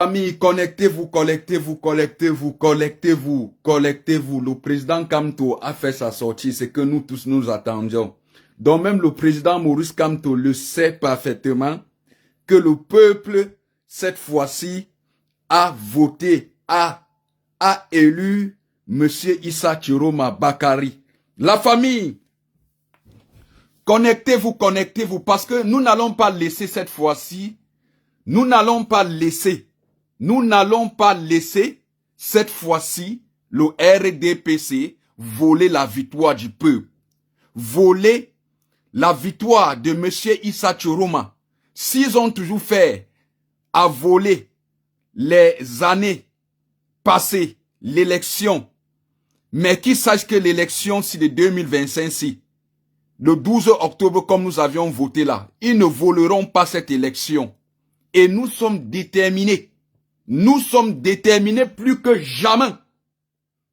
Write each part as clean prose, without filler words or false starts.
Amis, connectez-vous, connectez-vous, connectez-vous, connectez-vous, connectez-vous. Le président Kamto a fait sa sortie, c'est que nous tous nous attendions. Donc même le président Maurice Kamto le sait parfaitement que le peuple, cette fois-ci, a voté, a élu Monsieur Issa Chiroma Bakari. La famille, connectez-vous, connectez-vous, parce que nous n'allons pas laisser cette fois-ci, nous n'allons pas laisser cette fois-ci le RDPC voler la victoire du peuple, voler la victoire de Monsieur Issa Chiroma. S'ils ont toujours fait à voler les années passées, l'élection, mais qu'ils sachent que l'élection, c'est de 2025, le 12 octobre, comme nous avions voté là, ils ne voleront pas cette élection. Et nous sommes déterminés. Nous sommes déterminés plus que jamais.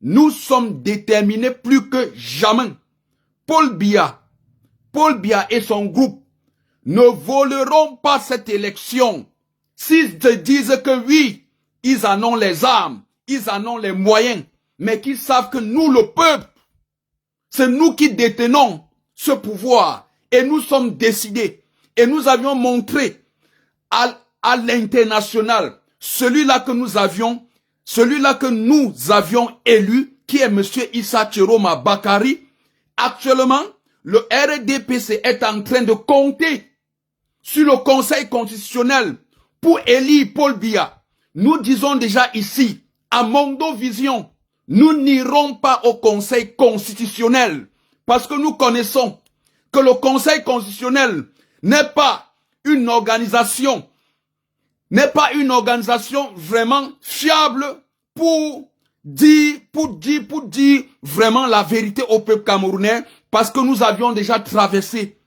Nous sommes déterminés plus que jamais. Paul Biya et son groupe ne voleront pas cette élection. S'ils te disent que oui, ils en ont les armes, ils en ont les moyens, mais qu'ils savent que nous, le peuple, c'est nous qui détenons ce pouvoir. Et nous sommes décidés. Et nous avions montré à l'international, celui-là que nous avions élu, qui est Monsieur Issa Chiroma Bakari. Actuellement, le RDPC est en train de compter sur le Conseil constitutionnel pour élire Paul Biya. Nous disons déjà ici, à Mondo Vision, nous n'irons pas au Conseil constitutionnel parce que nous connaissons que le Conseil constitutionnel n'est pas une organisation vraiment fiable pour dire vraiment la vérité au peuple camerounais, parce que nous avions déjà traversé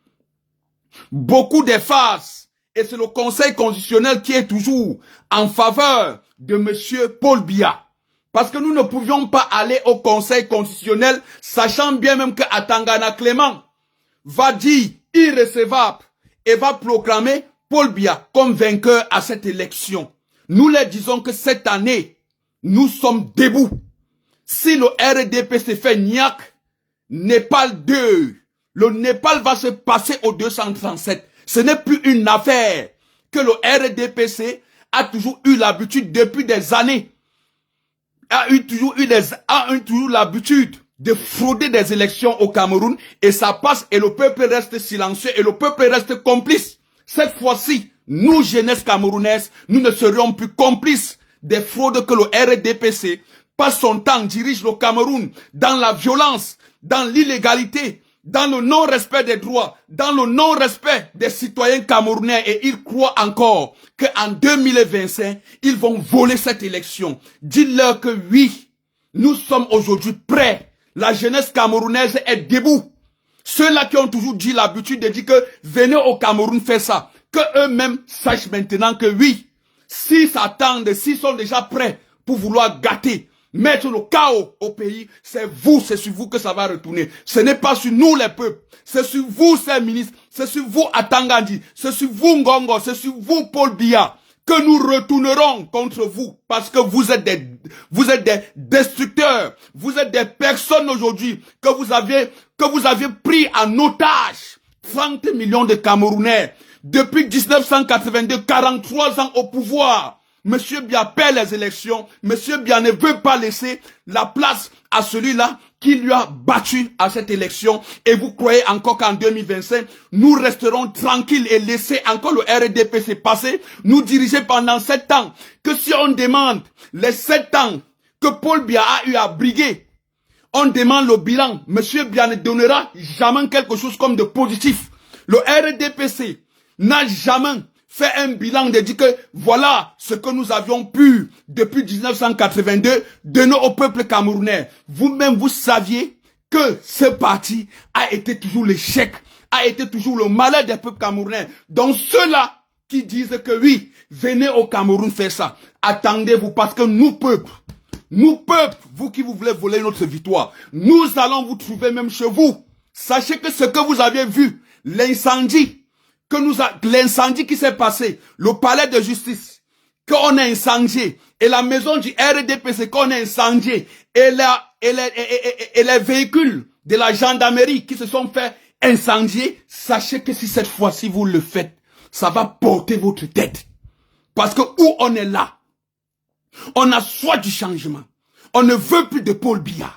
beaucoup de phases. Et c'est le Conseil constitutionnel qui est toujours en faveur de Monsieur Paul Biya. Parce que nous ne pouvions pas aller au Conseil constitutionnel, sachant bien même que Atangana Clément va dire irrecevable et va proclamer Paul Biya comme vainqueur à cette élection. Nous leur disons que cette année, nous sommes debout. Si le RDPC fait niaque, Népal 2, le Népal va se passer au 237. Ce n'est plus une affaire que le RDPC a toujours eu l'habitude depuis des années, a toujours l'habitude de frauder des élections au Cameroun, et ça passe et le peuple reste silencieux et le peuple reste complice. Cette fois-ci, nous, jeunesse camerounaise, nous ne serions plus complices des fraudes que le RDPC passe son temps, dirige le Cameroun dans la violence, dans l'illégalité, dans le non-respect des droits, dans le non-respect des citoyens camerounais, et ils croient encore qu'en 2025, ils vont voler cette élection. Dites-leur que oui, nous sommes aujourd'hui prêts. La jeunesse camerounaise est debout. Ceux-là qui ont toujours dit l'habitude de dire que venez au Cameroun faire ça, que eux-mêmes sachent maintenant que oui, s'ils s'attendent, s'ils sont déjà prêts pour vouloir gâter, mettre le chaos au pays, c'est sur vous que ça va retourner. Ce n'est pas sur nous les peuples, c'est sur vous ces ministres, c'est sur vous Atangandi, c'est sur vous Ngongo, c'est sur vous Paul Biya, que nous retournerons contre vous, parce que vous êtes des destructeurs, vous êtes des personnes aujourd'hui que vous avez pris en otage 30 millions de Camerounais depuis 1982, 43 ans au pouvoir. Monsieur Biya perd les élections. Monsieur Biya ne veut pas laisser la place à celui-là qui lui a battu à cette élection. Et vous croyez encore qu'en 2025, nous resterons tranquilles et laisser encore le RDPC passer, nous diriger pendant 7 ans. Que si on demande les 7 ans que Paul Biya a eu à briguer, on demande le bilan, Monsieur Biya ne donnera jamais quelque chose comme de positif. Le RDPC n'a jamais fait un bilan de dire que voilà ce que nous avions pu depuis 1982 donner au peuple camerounais. Vous-même, vous saviez que ce parti a été toujours l'échec, a été toujours le malheur des peuples camerounais. Donc ceux-là qui disent que oui, venez au Cameroun faire ça, attendez-vous, parce que nous peuple, vous qui vous voulez voler notre victoire, nous allons vous trouver même chez vous. Sachez que ce que vous avez vu, l'incendie qui s'est passé, le palais de justice, qu'on a incendié, et la maison du RDPC qu'on a incendié, et les véhicules de la gendarmerie qui se sont fait incendier, sachez que si cette fois-ci vous le faites, ça va porter votre tête. Parce que où on est là, on a soif du changement. On ne veut plus de Paul Biya.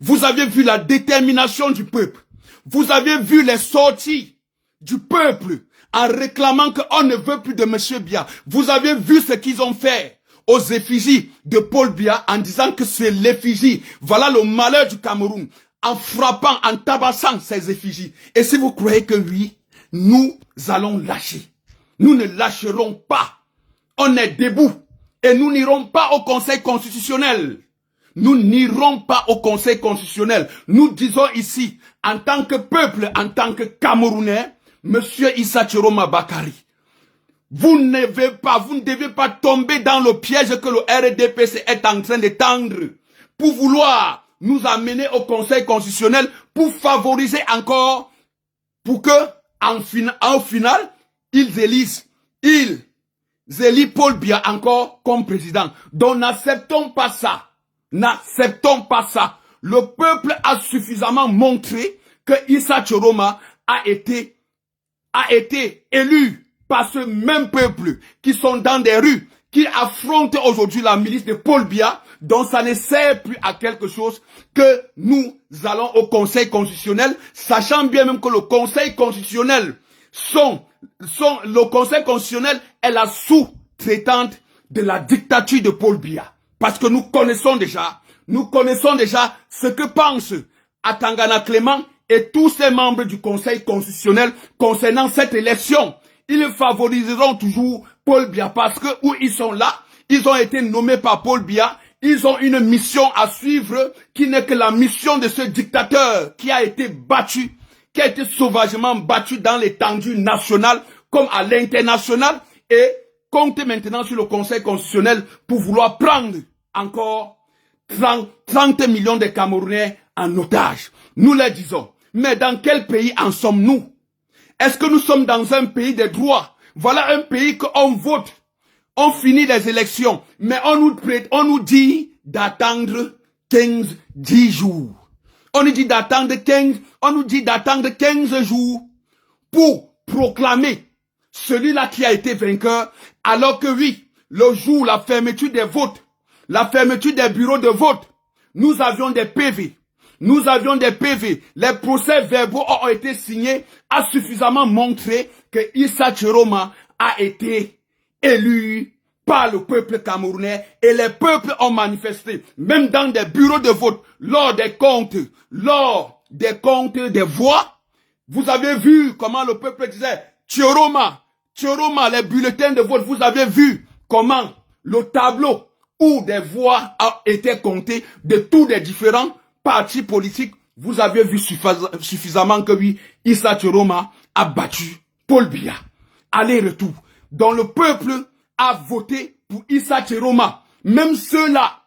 Vous avez vu la détermination du peuple. Vous avez vu les sorties du peuple en réclamant qu'on ne veut plus de M. Biya. Vous avez vu ce qu'ils ont fait aux effigies de Paul Biya en disant que c'est l'effigie. Voilà le malheur du Cameroun. En frappant, en tabassant ces effigies. Et si vous croyez que oui, nous allons lâcher. Nous ne lâcherons pas. On est debout. Et nous n'irons pas au Conseil constitutionnel. Nous n'irons pas au Conseil constitutionnel. Nous disons ici, en tant que peuple, en tant que Camerounais, Monsieur Issa Chiroma Bakari, vous ne devez pas tomber dans le piège que le RDPC est en train de tendre pour vouloir nous amener au Conseil constitutionnel pour favoriser encore, pour que, en final, ils élisent Paul Biya encore comme président. Donc n'acceptons pas ça. N'acceptons pas ça. Le peuple a suffisamment montré que Issa Chiroma a été élu par ce même peuple qui sont dans des rues, qui affrontent aujourd'hui la milice de Paul Biya, donc ça ne sert plus à quelque chose que nous allons au Conseil constitutionnel, sachant bien même que le Conseil constitutionnel le Conseil constitutionnel est la sous-traitante de la dictature de Paul Biya. Parce que nous connaissons déjà ce que pensent Atangana Clément et tous ces membres du Conseil constitutionnel concernant cette élection. Ils favoriseront toujours Paul Biya parce que où ils sont là, ils ont été nommés par Paul Biya, ils ont une mission à suivre qui n'est que la mission de ce dictateur qui a été battu, qui a été sauvagement battu dans l'étendue nationale comme à l'international et compte maintenant sur le Conseil constitutionnel pour vouloir prendre encore 30 millions de Camerounais en otage. Nous les disons. Mais dans quel pays en sommes-nous? Est-ce que nous sommes dans un pays de droit? Voilà un pays qu'on vote. On finit les élections. Mais on nous dit d'attendre 10 jours. On nous dit d'attendre 15 jours pour proclamer celui-là qui a été vainqueur. Alors que oui, le jour, la fermeture des votes, la fermeture des bureaux de vote, nous avions des PV. Les procès-verbaux ont été signés, a suffisamment montré que Issa Chiroma a été élu par le peuple camerounais et les peuples ont manifesté, même dans des bureaux de vote, lors des comptes des voix. Vous avez vu comment le peuple disait Chiroma, les bulletins de vote, vous avez vu comment le tableau où des voix a été compté de tous les différents partis politiques. Vous avez vu suffisamment que oui, Issa Chiroma a battu Paul Biya. Aller-retour. Donc le peuple a voté pour Issa Chiroma. Même ceux-là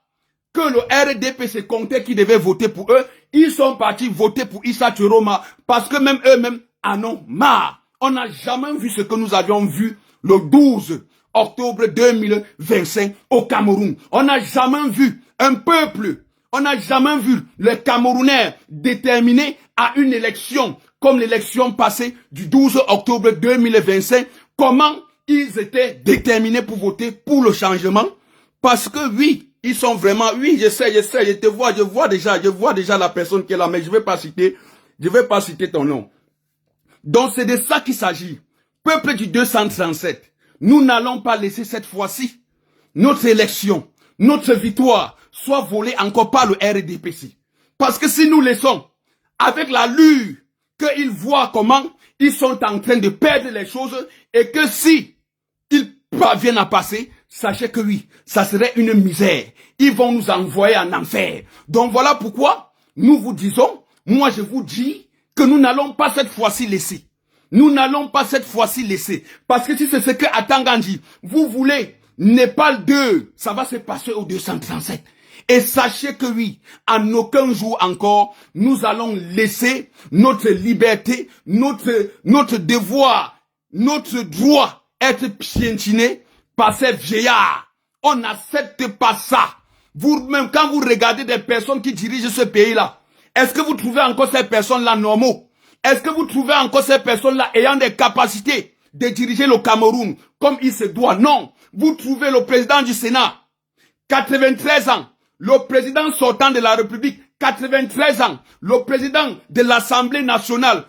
que le RDPC comptait qui devaient voter pour eux, ils sont partis voter pour Issa Chiroma parce que même eux-mêmes en ont marre. On n'a jamais vu ce que nous avions vu le 12 octobre 2025 au Cameroun. On n'a jamais vu un peuple, on n'a jamais vu les Camerounais déterminés à une élection comme l'élection passée du 12 octobre 2025. Comment ils étaient déterminés pour voter pour le changement? Parce que oui, ils sont vraiment, oui, je sais, je vois déjà la personne qui est là, mais je vais pas citer ton nom. Donc c'est de ça qu'il s'agit. Peuple du 237, nous n'allons pas laisser cette fois-ci notre élection, notre victoire, soit volée encore par le RDPC. Parce que si nous laissons, avec la lure, qu'ils voient comment ils sont en train de perdre les choses, et que si ils parviennent à passer, sachez que oui, ça serait une misère. Ils vont nous envoyer en enfer. Donc voilà pourquoi nous vous disons, moi je vous dis que nous n'allons pas cette fois-ci laisser. Nous n'allons pas cette fois-ci laisser. Parce que si c'est ce que Atangandji, vous voulez, Népal 2, ça va se passer au 237. Et sachez que oui, en aucun jour encore, nous allons laisser notre liberté, notre devoir, notre droit être piétiné par ces vieillards. On n'accepte pas ça. Vous-même, quand vous regardez des personnes qui dirigent ce pays-là, est-ce que vous trouvez encore ces personnes-là normaux? Est-ce que vous trouvez encore ces personnes-là ayant des capacités de diriger le Cameroun comme il se doit? Non. Vous trouvez le président du Sénat, 93 ans. Le président sortant de la République, 93 ans. Le président de l'Assemblée nationale,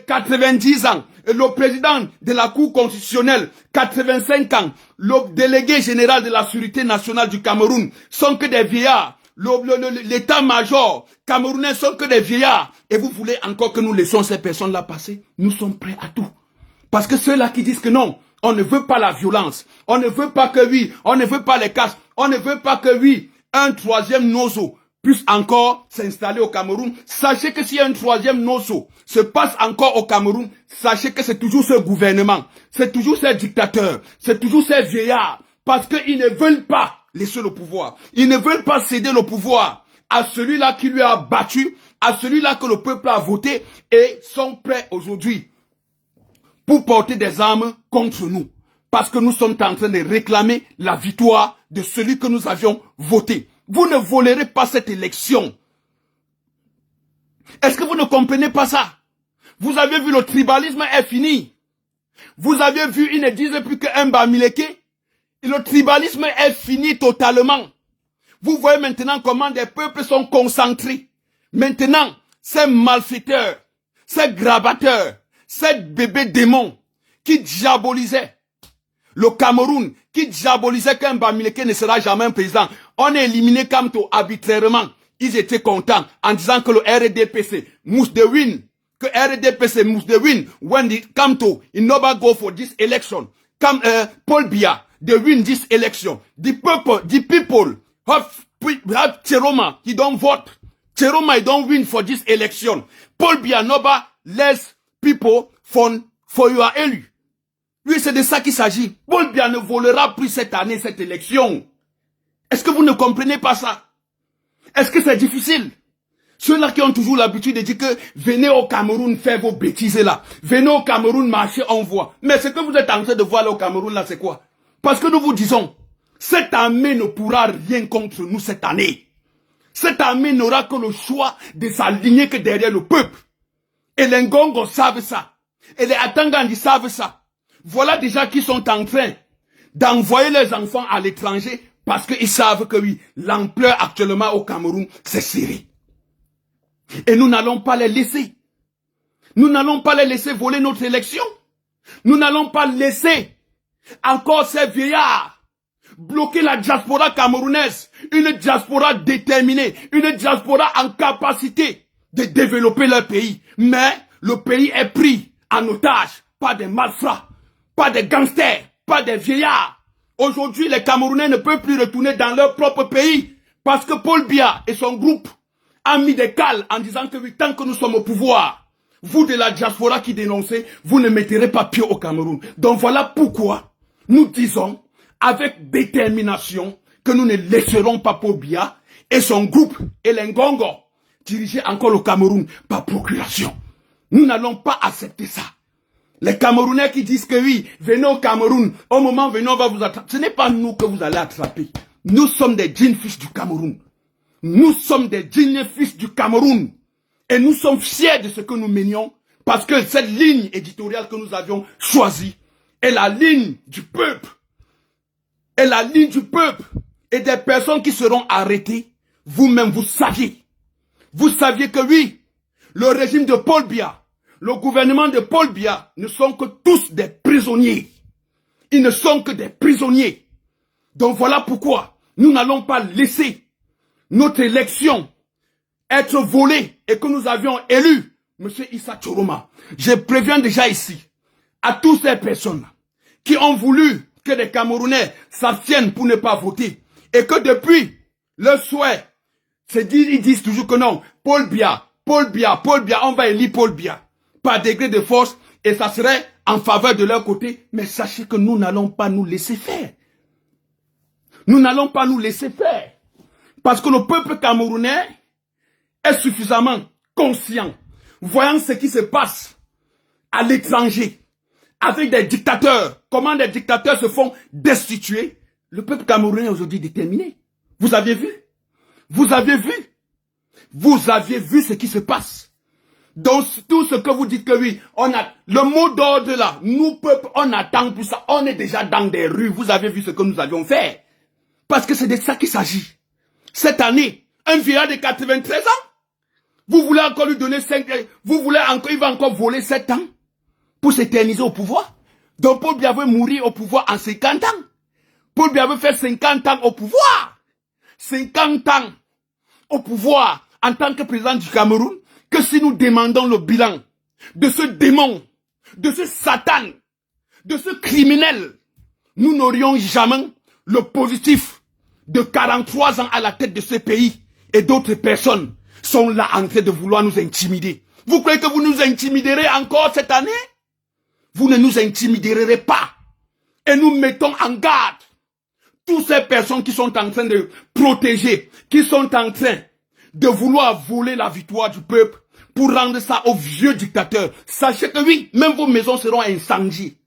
90 ans. Le président de la Cour constitutionnelle, 85 ans. Le délégué général de la Sûreté nationale du Cameroun sont que des vieillards. L'état-major camerounais sont que des vieillards. Et vous voulez encore que nous laissons ces personnes-là passer? Nous sommes prêts à tout. Parce que ceux-là qui disent que non, on ne veut pas la violence, on ne veut pas que oui, on ne veut pas les casses, on ne veut pas que oui, un troisième nozo puisse encore s'installer au Cameroun. Sachez que si un troisième nozo se passe encore au Cameroun, sachez que c'est toujours ce gouvernement, c'est toujours ces dictateurs, c'est toujours ces vieillards, parce qu'ils ne veulent pas laisser le pouvoir. Ils ne veulent pas céder le pouvoir à celui-là qui lui a battu, à celui-là que le peuple a voté, et sont prêts aujourd'hui pour porter des armes contre nous. Parce que nous sommes en train de réclamer la victoire de celui que nous avions voté. Vous ne volerez pas cette élection. Est-ce que vous ne comprenez pas ça? Vous avez vu, le tribalisme est fini. Vous avez vu, ils ne disent plus qu'un Bamileke. Le tribalisme est fini totalement. Vous voyez maintenant comment des peuples sont concentrés. Maintenant, ces malfaiteurs, ces grabateurs, ces bébés démons qui diabolisaient le Cameroun, qui diabolisait qu'un Bamileke ne sera jamais un président. On a éliminé Kamto arbitrairement. Ils étaient contents en disant que le RDPC must win. Que RDPC must win when the Kamto in never go for this election. Paul Biya, they win this election. The people have Cheroma, he don't vote. Cheroma, he don't win for this election. Paul Biya never less people for your élu. Oui, c'est de ça qu'il s'agit. Paul Biya ne volera plus cette année, cette élection. Est-ce que vous ne comprenez pas ça? Est-ce que c'est difficile? Ceux-là qui ont toujours l'habitude de dire que venez au Cameroun faire vos bêtises là. Venez au Cameroun marcher, on voit. Mais ce que vous êtes en train de voir là au Cameroun là, c'est quoi? Parce que nous vous disons, cette armée ne pourra rien contre nous cette année. Cette armée n'aura que le choix de s'aligner que derrière le peuple. Et les Ngongos savent ça. Et les Atangandi savent ça. Voilà déjà qu'ils sont en train d'envoyer leurs enfants à l'étranger parce qu'ils savent que oui, l'ampleur actuellement au Cameroun, c'est serré. Et nous n'allons pas les laisser. Nous n'allons pas les laisser voler notre élection. Nous n'allons pas laisser encore ces vieillards bloquer la diaspora camerounaise. Une diaspora déterminée. Une diaspora en capacité de développer leur pays. Mais le pays est pris en otage par des malfrats, par des gangsters, par des vieillards. Aujourd'hui, les Camerounais ne peuvent plus retourner dans leur propre pays parce que Paul Biya et son groupe ont mis des cales en disant que oui, tant que nous sommes au pouvoir, vous de la diaspora qui dénoncez, vous ne mettrez pas pied au Cameroun. Donc voilà pourquoi nous disons avec détermination que nous ne laisserons pas Paul Biya et son groupe et les Ngongo diriger encore le Cameroun par procuration. Nous n'allons pas accepter ça. Les Camerounais qui disent que oui, venez au Cameroun, au moment venu on va vous attraper. Ce n'est pas nous que vous allez attraper. Nous sommes des dignes fils du Cameroun. Nous sommes des dignes fils du Cameroun. Et nous sommes fiers de ce que nous menions parce que cette ligne éditoriale que nous avions choisie est la ligne du peuple. Et la ligne du peuple et des personnes qui seront arrêtées. Vous-même, vous saviez. Vous saviez que oui, le régime de Paul Biya, le gouvernement de Paul Biya ne sont que tous des prisonniers. Ils ne sont que des prisonniers. Donc voilà pourquoi nous n'allons pas laisser notre élection être volée et que nous avions élu M. Issa Tchoroma. Je préviens déjà ici à toutes ces personnes qui ont voulu que les Camerounais s'abstiennent pour ne pas voter et que depuis le souhait, ils disent toujours que non, Paul Biya, on va élire Paul Biya par degré de force et ça serait en faveur de leur côté. Mais sachez que nous n'allons pas nous laisser faire. Nous n'allons pas nous laisser faire. Parce que le peuple camerounais est suffisamment conscient, voyant ce qui se passe à l'étranger, avec des dictateurs. Comment des dictateurs se font destituer? Le peuple camerounais est aujourd'hui déterminé. Vous avez vu? Vous avez vu? Vous aviez vu ce qui se passe. Donc tout ce que vous dites que oui, on a le mot d'ordre là, nous peuple, on attend tout ça, on est déjà dans des rues. Vous avez vu ce que nous avions fait. Parce que c'est de ça qu'il s'agit. Cette année, un vieillard de 93 ans, vous voulez encore lui donner 5, vous voulez encore, il va encore voler 7 ans pour s'éterniser au pouvoir. Donc Paul Biya veut mourir au pouvoir en 50 ans. Paul Biya veut faire 50 ans au pouvoir. 50 ans au pouvoir en tant que président du Cameroun, que si nous demandons le bilan de ce démon, de ce Satan, de ce criminel, nous n'aurions jamais le positif de 43 ans à la tête de ce pays et d'autres personnes sont là en train de vouloir nous intimider. Vous croyez que vous nous intimiderez encore cette année? Vous ne nous intimiderez pas. Et nous mettons en garde toutes ces personnes qui sont en train de protéger, qui sont en train de vouloir voler la victoire du peuple pour rendre ça aux vieux dictateurs. Sachez que oui, même vos maisons seront incendiées.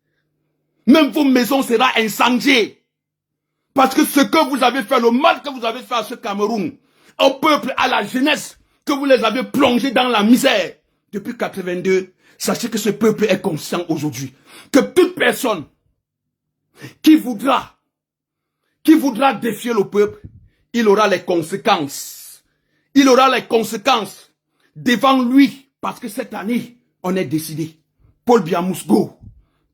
Même vos maisons seront incendiées. Parce que ce que vous avez fait, le mal que vous avez fait à ce Cameroun, au peuple, à la jeunesse, que vous les avez plongés dans la misère depuis 82, sachez que ce peuple est conscient aujourd'hui. Que toute personne qui voudra défier le peuple, il aura les conséquences. Il aura les conséquences devant lui. Parce que cette année, on est décidé. Paul Biya Mousgo.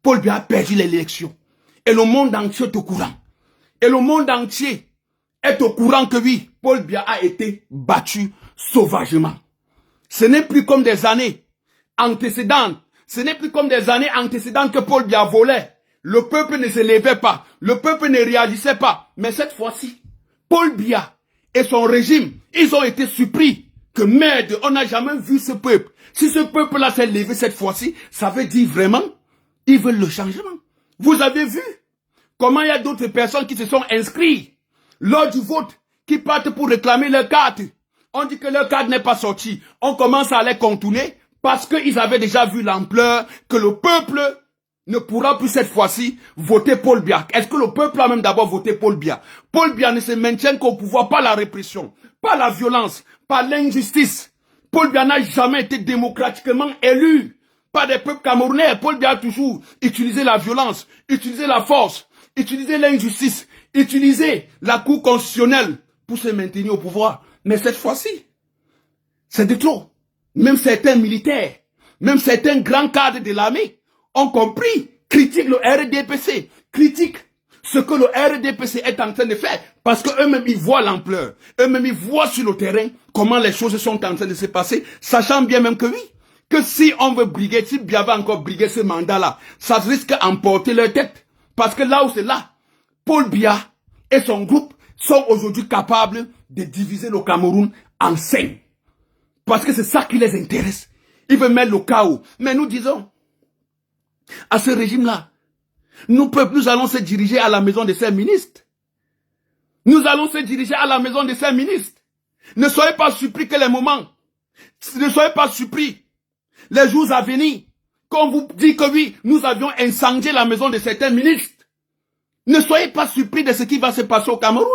Paul Biya a perdu l'élection. Et le monde entier est au courant. Et le monde entier est au courant que oui, Paul Biya a été battu sauvagement. Ce n'est plus comme des années antécédentes. Ce n'est plus comme des années antécédentes que Paul Biya volait. Le peuple ne se levait pas. Le peuple ne réagissait pas. Mais cette fois-ci, Paul Biya et son régime, ils ont été surpris que merde, on n'a jamais vu ce peuple. Si ce peuple-là s'est levé cette fois-ci, ça veut dire vraiment, ils veulent le changement. Vous avez vu comment il y a d'autres personnes qui se sont inscrites lors du vote, qui partent pour réclamer leur carte. On dit que leur carte n'est pas sortie. On commence à les contourner parce qu'ils avaient déjà vu l'ampleur que le peuple ne pourra plus cette fois-ci voter Paul Biya. Est-ce que le peuple a même d'abord voté Paul Biya? Paul Biya ne se maintient qu'au pouvoir par la répression, par la violence, par l'injustice. Paul Biya n'a jamais été démocratiquement élu par des peuples camerounais. Paul Biya a toujours utilisé la violence, utilisé la force, utilisé l'injustice, utilisé la cour constitutionnelle pour se maintenir au pouvoir. Mais cette fois-ci, c'est de trop. Même certains militaires, même certains grands cadres de l'armée ont compris, critiquent le RDPC, critiquent ce que le RDPC est en train de faire, parce qu'eux-mêmes, ils voient l'ampleur. Eux-mêmes, ils voient sur le terrain comment les choses sont en train de se passer, sachant bien même que oui, que si on veut briguer, si Biya va encore briguer ce mandat-là, ça risque d'emporter leur tête. Parce que là où c'est là, Paul Biya et son groupe sont aujourd'hui capables de diviser le Cameroun en 5. Parce que c'est ça qui les intéresse. Ils veulent mettre le chaos. Mais nous disons, à ce régime-là, nous allons se diriger à la maison de ces ministres. Nous allons se diriger à la maison de ces ministres. Ne soyez pas surpris que les moments, ne soyez pas surpris les jours à venir, qu'on vous dit que oui, nous avions incendié la maison de certains ministres. Ne soyez pas surpris de ce qui va se passer au Cameroun.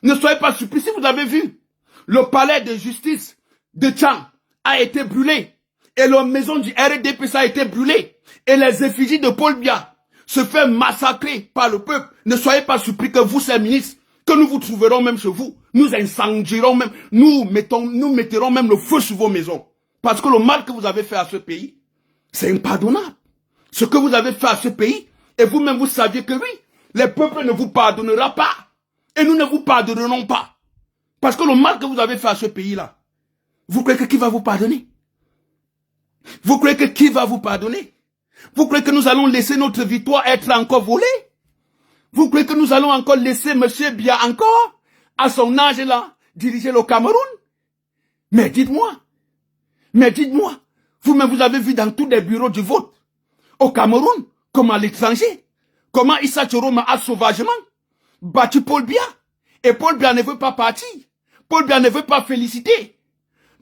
Ne soyez pas surpris. Si vous avez vu, le palais de justice de Tchang a été brûlé. Et la maison du RDPC a été brûlée. Et les effigies de Paul Biya se fait massacrer par le peuple. Ne soyez pas surpris que vous, ces ministres, que nous vous trouverons même chez vous. Nous incendierons même, nous mettrons même le feu sur vos maisons. Parce que le mal que vous avez fait à ce pays, c'est impardonnable. Ce que vous avez fait à ce pays, et vous-même vous saviez que oui, les peuples ne vous pardonneront pas. Et nous ne vous pardonnerons pas. Parce que le mal que vous avez fait à ce pays-là, vous croyez que qui va vous pardonner? Vous croyez que qui va vous pardonner? Vous croyez que nous allons laisser notre victoire être encore volée? Vous croyez que nous allons encore laisser M. Biya encore, à son âge là, diriger le Cameroun? Mais dites-moi, vous-même vous avez vu dans tous les bureaux du vote, au Cameroun, comme à l'étranger, comment Issa Tchoroma a sauvagement battu Paul Biya. Et Paul Biya ne veut pas partir. Paul Biya ne veut pas féliciter.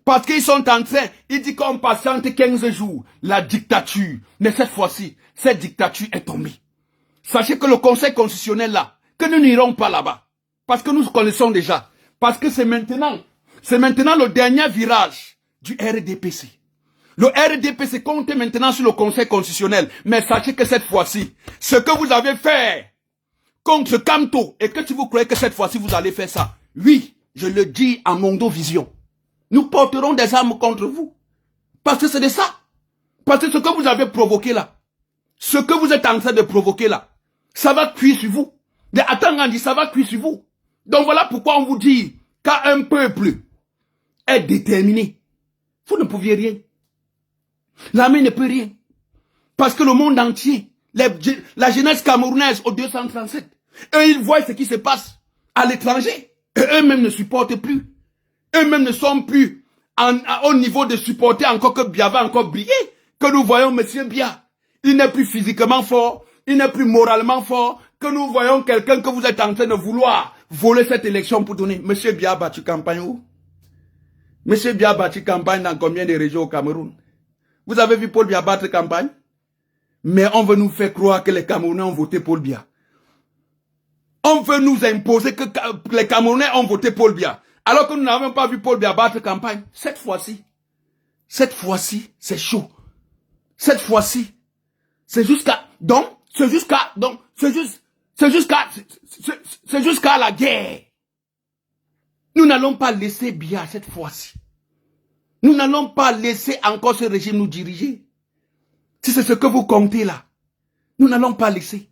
Parce qu'ils sont en train, ils disent qu'on patiente 15 jours. La dictature. Mais cette fois-ci, cette dictature est tombée. Sachez que le Conseil constitutionnel là, que nous n'irons pas là-bas. Parce que nous connaissons déjà. Parce que c'est maintenant le dernier virage du RDPC. Le RDPC compte maintenant sur le Conseil constitutionnel. Mais sachez que cette fois-ci, ce que vous avez fait contre Kamto, et que si vous croyez que cette fois-ci vous allez faire ça, oui, je le dis à Mondo Vision. Nous porterons des armes contre vous. Parce que c'est de ça. Parce que ce que vous avez provoqué là, ce que vous êtes en train de provoquer là, ça va cuire sur vous. Mais attends, Gandhi, ça va cuire sur vous. Donc voilà pourquoi on vous dit qu'un peuple est déterminé, vous ne pouviez rien. L'armée ne peut rien. Parce que le monde entier, la jeunesse camerounaise au 237, eux ils voient ce qui se passe à l'étranger. Et eux-mêmes ne supportent plus. Eux-mêmes ne sont plus au niveau de supporter encore que Bia va encore briller. Que nous voyons M. Bia. Il n'est plus physiquement fort. Il n'est plus moralement fort. Que nous voyons quelqu'un que vous êtes en train de vouloir voler cette élection pour donner. M. Bia a battu campagne où? M. Bia a battu campagne dans combien de régions au Cameroun? Vous avez vu Paul Bia battre campagne? Mais on veut nous faire croire que les Camerounais ont voté Paul Bia. On veut nous imposer que les Camerounais ont voté Paul Bia. Alors que nous n'avons pas vu Paul Bia battre campagne. Cette fois-ci, c'est chaud. Cette fois-ci, c'est jusqu'à la guerre. Nous n'allons pas laisser Bia cette fois-ci. Nous n'allons pas laisser encore ce régime nous diriger. Si c'est ce que vous comptez là, nous n'allons pas laisser.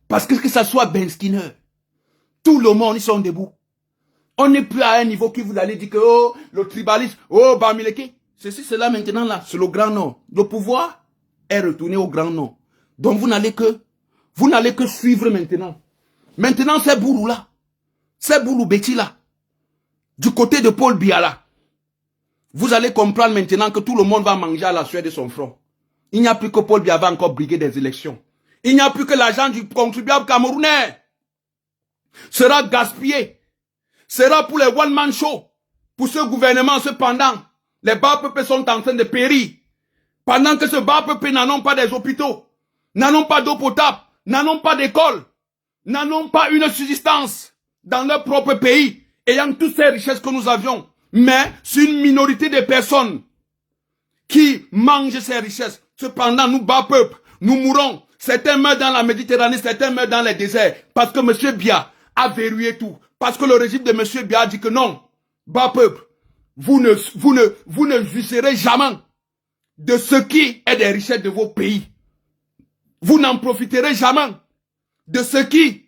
Parce que ça soit Ben Skinner, tout le monde, ils sont debout. On n'est plus à un niveau qui vous allez dire que, oh, le tribalisme, oh, Bamileke. Ceci, c'est là maintenant là, c'est le Grand Nord. Le pouvoir est retourné au Grand Nord. Donc vous n'allez que suivre maintenant. Maintenant, c'est Bourou là. C'est Bourou Betty là. Du côté de Paul Bia là. Vous allez comprendre maintenant que tout le monde va manger à la sueur de son front. Il n'y a plus que Paul Bia va encore briguer des élections. Il n'y a plus que l'argent du contribuable camerounais. Sera gaspillé. Sera pour les one-man show. Pour ce gouvernement, cependant, les bas peuples sont en train de périr. Pendant que ce bas peuple n'en pas des hôpitaux, n'en pas d'eau potable, n'en pas d'école, n'en pas une subsistance dans leur propre pays, ayant toutes ces richesses que nous avions. Mais c'est une minorité de personnes qui mangent ces richesses. Cependant, nous bas peuples, nous mourons. Certains meurent dans la Méditerranée, certains meurent dans les déserts. Parce que M. Bia a verrouillé tout. Parce que le régime de M. Bia a dit que non, bas peuple, vous ne jouisserez jamais de ce qui est des richesses de vos pays. Vous n'en profiterez jamais de ce qui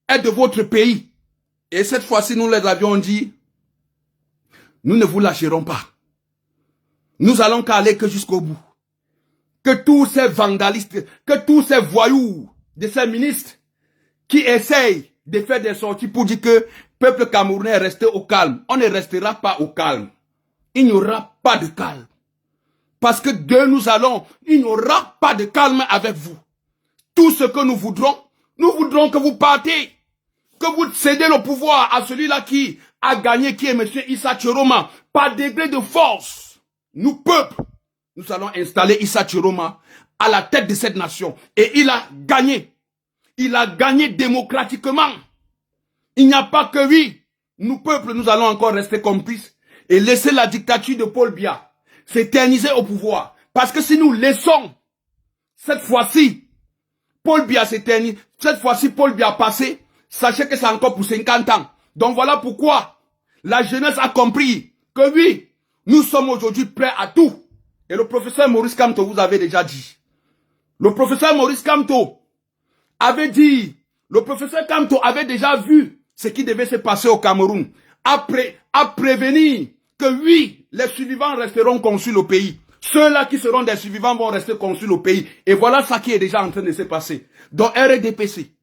est de votre pays. Et cette fois-ci, nous les avions dit, nous ne vous lâcherons pas. Nous allons aller que jusqu'au bout. Que tous ces vandalistes, que tous ces voyous de ces ministres qui essayent de faire des sorties pour dire que le peuple camerounais est resté au calme. On ne restera pas au calme. Il n'y aura pas de calme. Parce que il n'y aura pas de calme avec vous. Tout ce que nous voudrons que vous partez. Que vous cédez le pouvoir à celui-là qui a gagné, qui est M. Issa Tchiroma, par degré de force. Nous, peuple, nous allons installer Issa Tchiroma à la tête de cette nation. Et il a gagné. Il a gagné démocratiquement. Il n'y a pas que oui. Nous, peuple, nous allons encore rester complices et laisser la dictature de Paul Bia s'éterniser au pouvoir. Parce que si nous laissons, cette fois-ci, Paul Bia s'éternise, cette fois-ci, Paul Bia passé, sachez que c'est encore pour 50 ans. Donc voilà pourquoi la jeunesse a compris que oui, nous sommes aujourd'hui prêts à tout. Et le professeur Maurice Kamto vous avait déjà dit. Le professeur Maurice Kamto avait dit, le professeur Kamto avait déjà vu ce qui devait se passer au Cameroun. À prévenir que oui, les survivants resteront consuls au pays. Ceux-là qui seront des survivants vont rester consuls au pays. Et voilà ça qui est déjà en train de se passer. Donc RDPC,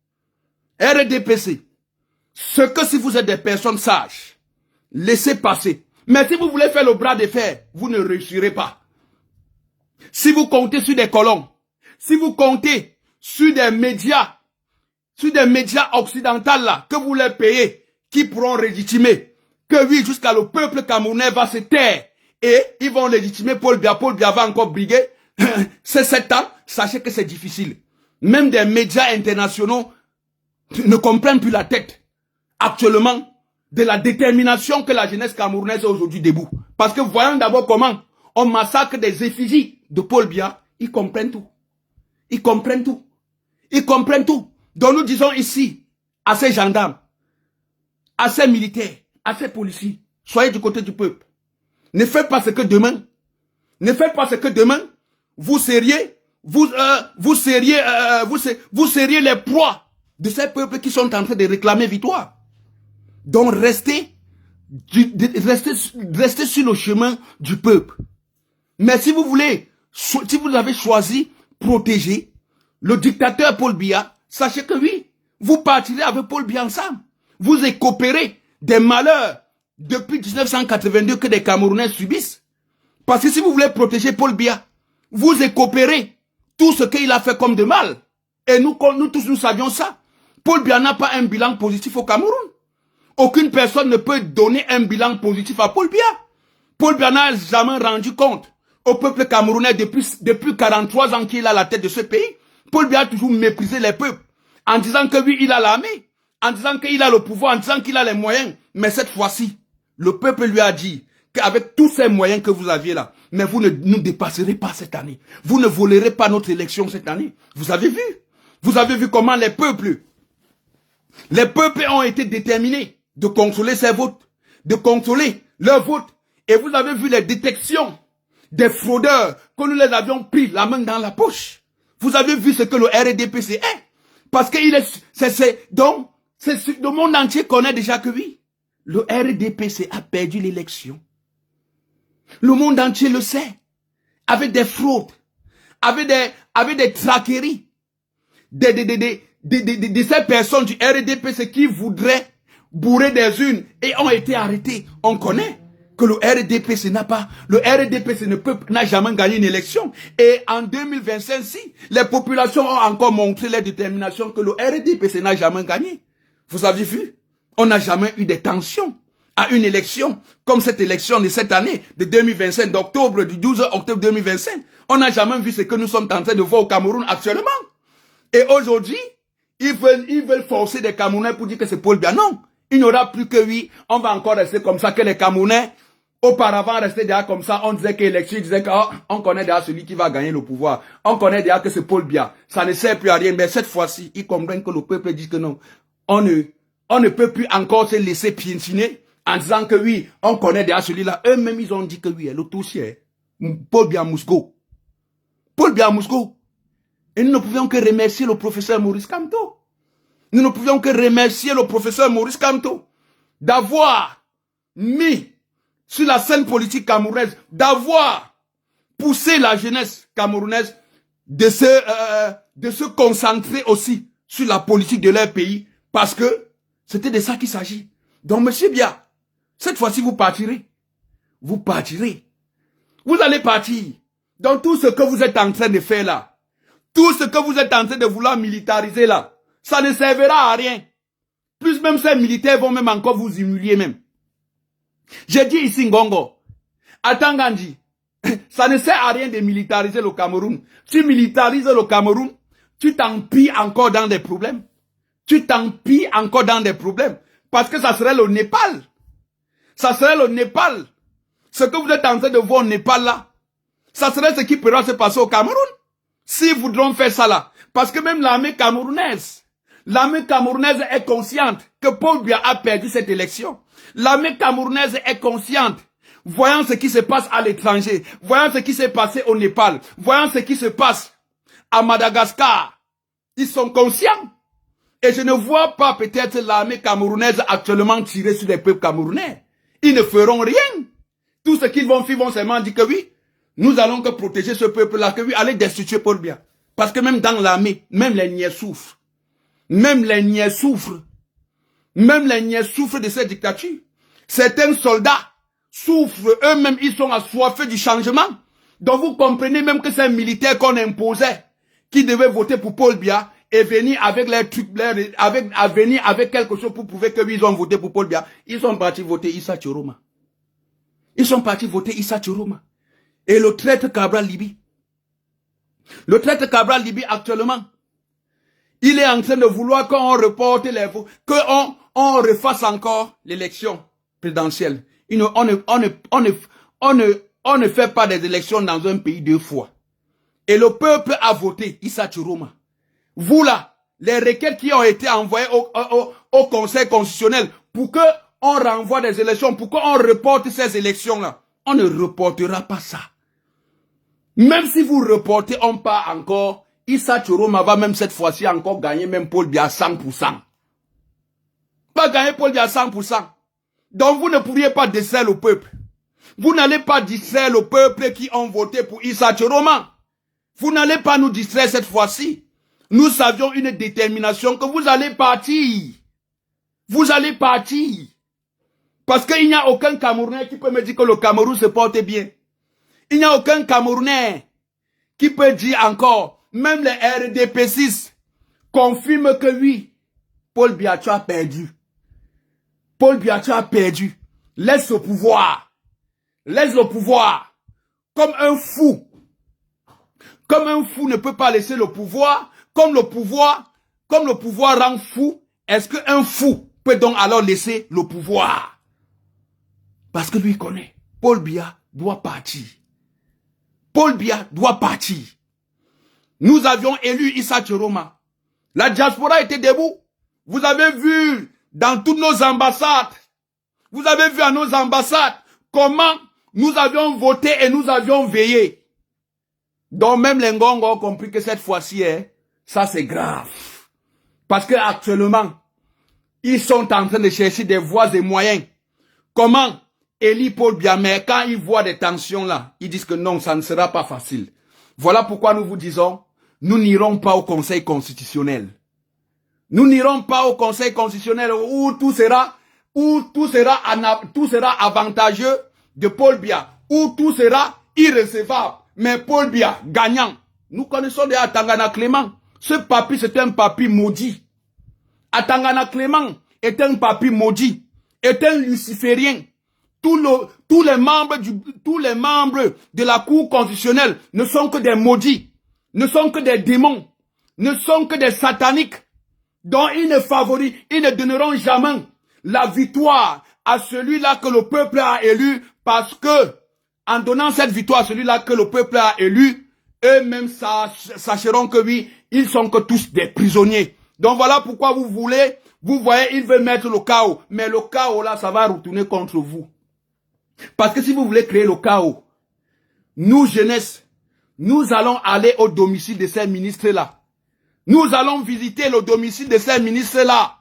ce que si vous êtes des personnes sages, laissez passer. Mais si vous voulez faire le bras de fer, vous ne réussirez pas. Si vous comptez sur des colons, si vous comptez sur des médias occidentaux là, que vous les payez, qui pourront légitimer, que oui, jusqu'à le peuple camerounais va se taire et ils vont légitimer Paul Biya. Paul Biya va encore briguer. C'est 7 ans, sachez que c'est difficile. Même des médias internationaux ne comprennent plus la tête actuellement de la détermination que la jeunesse camerounaise est aujourd'hui debout. Parce que voyons d'abord comment on massacre des effigies de Paul Biya. Ils comprennent tout. Ils comprennent tout. Ils comprennent tout. Donc nous disons ici, à ces gendarmes, à ces militaires, à ces policiers, soyez du côté du peuple. Ne faites pas ce que demain, vous seriez les proies de ces peuples qui sont en train de réclamer victoire. Donc restez sur le chemin du peuple. Mais si vous avez choisi protéger le dictateur Paul Biya, sachez que oui, vous partirez avec Paul Biya ensemble. Vous coopérez des malheurs depuis 1982 que des Camerounais subissent. Parce que si vous voulez protéger Paul Biya, vous coopérez tout ce qu'il a fait comme de mal. Et nous tous, nous savions ça. Paul Biya n'a pas un bilan positif au Cameroun. Aucune personne ne peut donner un bilan positif à Paul Biya. Paul Biya n'a jamais rendu compte au peuple camerounais depuis 43 ans qu'il a la tête de ce pays. Paul Biya a toujours méprisé les peuples en disant que lui, il a l'armée, en disant qu'il a le pouvoir, en disant qu'il a les moyens. Mais cette fois-ci, le peuple lui a dit qu'avec tous ces moyens que vous aviez là, mais vous ne nous dépasserez pas cette année. Vous ne volerez pas notre élection cette année. Vous avez vu? Vous avez vu comment les peuples ont été déterminés de contrôler ces votes, de contrôler leurs votes. Et vous avez vu les détections des fraudeurs que nous les avions pris la main dans la poche. Vous avez vu ce que le RDPC est. Parce que le monde entier connaît déjà que oui, le RDPC a perdu l'élection. Le monde entier le sait. Avec des fraudes, avec des traqueries, de ces personnes du RDPC qui voudraient bourrer des urnes et ont été arrêtés. On connaît que le RDPC n'a jamais gagné une élection. Et en 2025, si, les populations ont encore montré leur détermination que le RDPC n'a jamais gagné. Vous avez vu? On n'a jamais eu de tensions à une élection comme cette élection de cette année, de 2025, d'octobre, du 12 octobre 2025. On n'a jamais vu ce que nous sommes en train de voir au Cameroun actuellement. Et aujourd'hui, ils veulent forcer des Camerounais pour dire que c'est Paul Biya. Non, il n'y aura plus que oui, on va encore rester comme ça, que les Camerounais, auparavant, restaient déjà comme ça, on disait que l'élection, on connaît déjà celui qui va gagner le pouvoir. On connaît déjà que c'est Paul Biya. Ça ne sert plus à rien, mais cette fois-ci, ils comprennent que le peuple dit que non. On ne peut plus encore se laisser piétiner en disant que oui, on connaît déjà celui-là. Eux-mêmes, ils ont dit que oui, le dossier, Paul Biya Mousgo. Paul Biya Mousgo. Et nous ne pouvions que remercier le professeur Maurice Kamto. Nous ne pouvions que remercier le professeur Maurice Kamto d'avoir mis sur la scène politique camerounaise, d'avoir poussé la jeunesse camerounaise de se concentrer aussi sur la politique de leur pays, parce que c'était de ça qu'il s'agit. Donc, monsieur Biya, cette fois-ci, vous partirez. Vous partirez. Vous allez partir. Dans tout ce que vous êtes en train de faire là, tout ce que vous êtes en train de vouloir militariser là, ça ne servira à rien. Plus même ces militaires vont même encore vous humilier même. J'ai dit ici Ngongo, à Tangandji, ça ne sert à rien de militariser le Cameroun. Tu militarises le Cameroun, tu t'empilles encore dans des problèmes. Tu t'empilles encore dans des problèmes. Parce que ça serait le Népal. Ça serait le Népal. Ce que vous êtes en train de voir au Népal là, ça serait ce qui pourra se passer au Cameroun. Si voudront faire ça là. Parce que même l'armée camerounaise est consciente que Paul Biya a perdu cette élection. L'armée camerounaise est consciente. Voyant ce qui se passe à l'étranger, voyant ce qui s'est passé au Népal, voyant ce qui se passe à Madagascar, ils sont conscients. Et je ne vois pas peut-être l'armée camerounaise actuellement tirer sur les peuples camerounais. Ils ne feront rien. Tout ce qu'ils vont faire, ils vont seulement dire que oui, nous allons que protéger ce peuple-là, que oui, allez destituer Paul Biya. Parce que même dans l'armée, même les niais souffrent. Même les niais souffrent. Même les niais souffrent de cette dictature. Certains soldats souffrent eux-mêmes, ils sont assoiffés du changement. Donc vous comprenez même que ces militaires qu'on imposait, qui devaient voter pour Paul Biya, et venir avec les trucs, avec quelque chose pour prouver qu'ils ont voté pour Paul Biya, ils sont partis voter Issa Tchoroma. Ils sont partis voter Issa Chiroma. Et le traître Cabral Libi. Le traître Cabral Libi actuellement, il est en train de vouloir qu'on reporte les votes, qu'on refasse encore l'élection présidentielle. On ne fait pas des élections dans un pays deux fois. Et le peuple a voté Issa Chiroma. Vous là, les requêtes qui ont été envoyées au Conseil constitutionnel pour que on renvoie des élections, pour qu'on reporte ces élections-là, on ne reportera pas ça. Même si vous reportez, on part encore. Issa Chiroma va même cette fois-ci encore gagner même Paul Biya 100%. Pas gagner Paul Biya 100%. Donc vous ne pourriez pas distraire le peuple. Vous n'allez pas distraire le peuple qui ont voté pour Issa Chiroma. Vous n'allez pas nous distraire cette fois-ci. Nous savions une détermination que vous allez partir. Vous allez partir. Parce qu'il n'y a aucun Camerounais qui peut me dire que le Cameroun se porte bien. Il n'y a aucun Camerounais qui peut dire encore, même les RDP6 confirment que oui, Paul Biya a perdu. Paul Biya a perdu. Laisse le pouvoir. Laisse le pouvoir. Comme un fou. Comme un fou ne peut pas laisser le pouvoir, comme le pouvoir rend fou, est-ce qu'un fou peut donc alors laisser le pouvoir? Parce que lui connaît. Paul Biya doit partir. Paul Biya doit partir. Nous avions élu Issa Chiroma. La diaspora était debout. Vous avez vu dans toutes nos ambassades. Vous avez vu à nos ambassades comment nous avions voté et nous avions veillé. Donc même les Ngongo ont compris que cette fois-ci, ça c'est grave. Parce que actuellement, ils sont en train de chercher des voies et moyens. Comment Eli Paul Biya, mais quand ils voient des tensions là, ils disent que non, ça ne sera pas facile. Voilà pourquoi nous vous disons, nous n'irons pas au Conseil constitutionnel. Nous n'irons pas au Conseil constitutionnel où tout sera avantageux de Paul Biya, où tout sera irrecevable. Mais Paul Biya, gagnant. Nous connaissons déjà Atangana Clément. Ce papy, c'est un papy maudit. Atangana Clément est un papy maudit, est un luciférien. Tous les membres de la Cour constitutionnelle ne sont que des maudits, ne sont que des démons, ne sont que des sataniques, dont ils ne donneront jamais la victoire à celui-là que le peuple a élu, parce que, en donnant cette victoire à celui-là que le peuple a élu, eux-mêmes sacheront que oui, ils sont que tous des prisonniers. Donc voilà pourquoi vous voyez, ils veulent mettre le chaos, mais le chaos là, ça va retourner contre vous. Parce que si vous voulez créer le chaos, nous, jeunesse, nous allons aller au domicile de ces ministres-là. Nous allons visiter le domicile de ces ministres-là.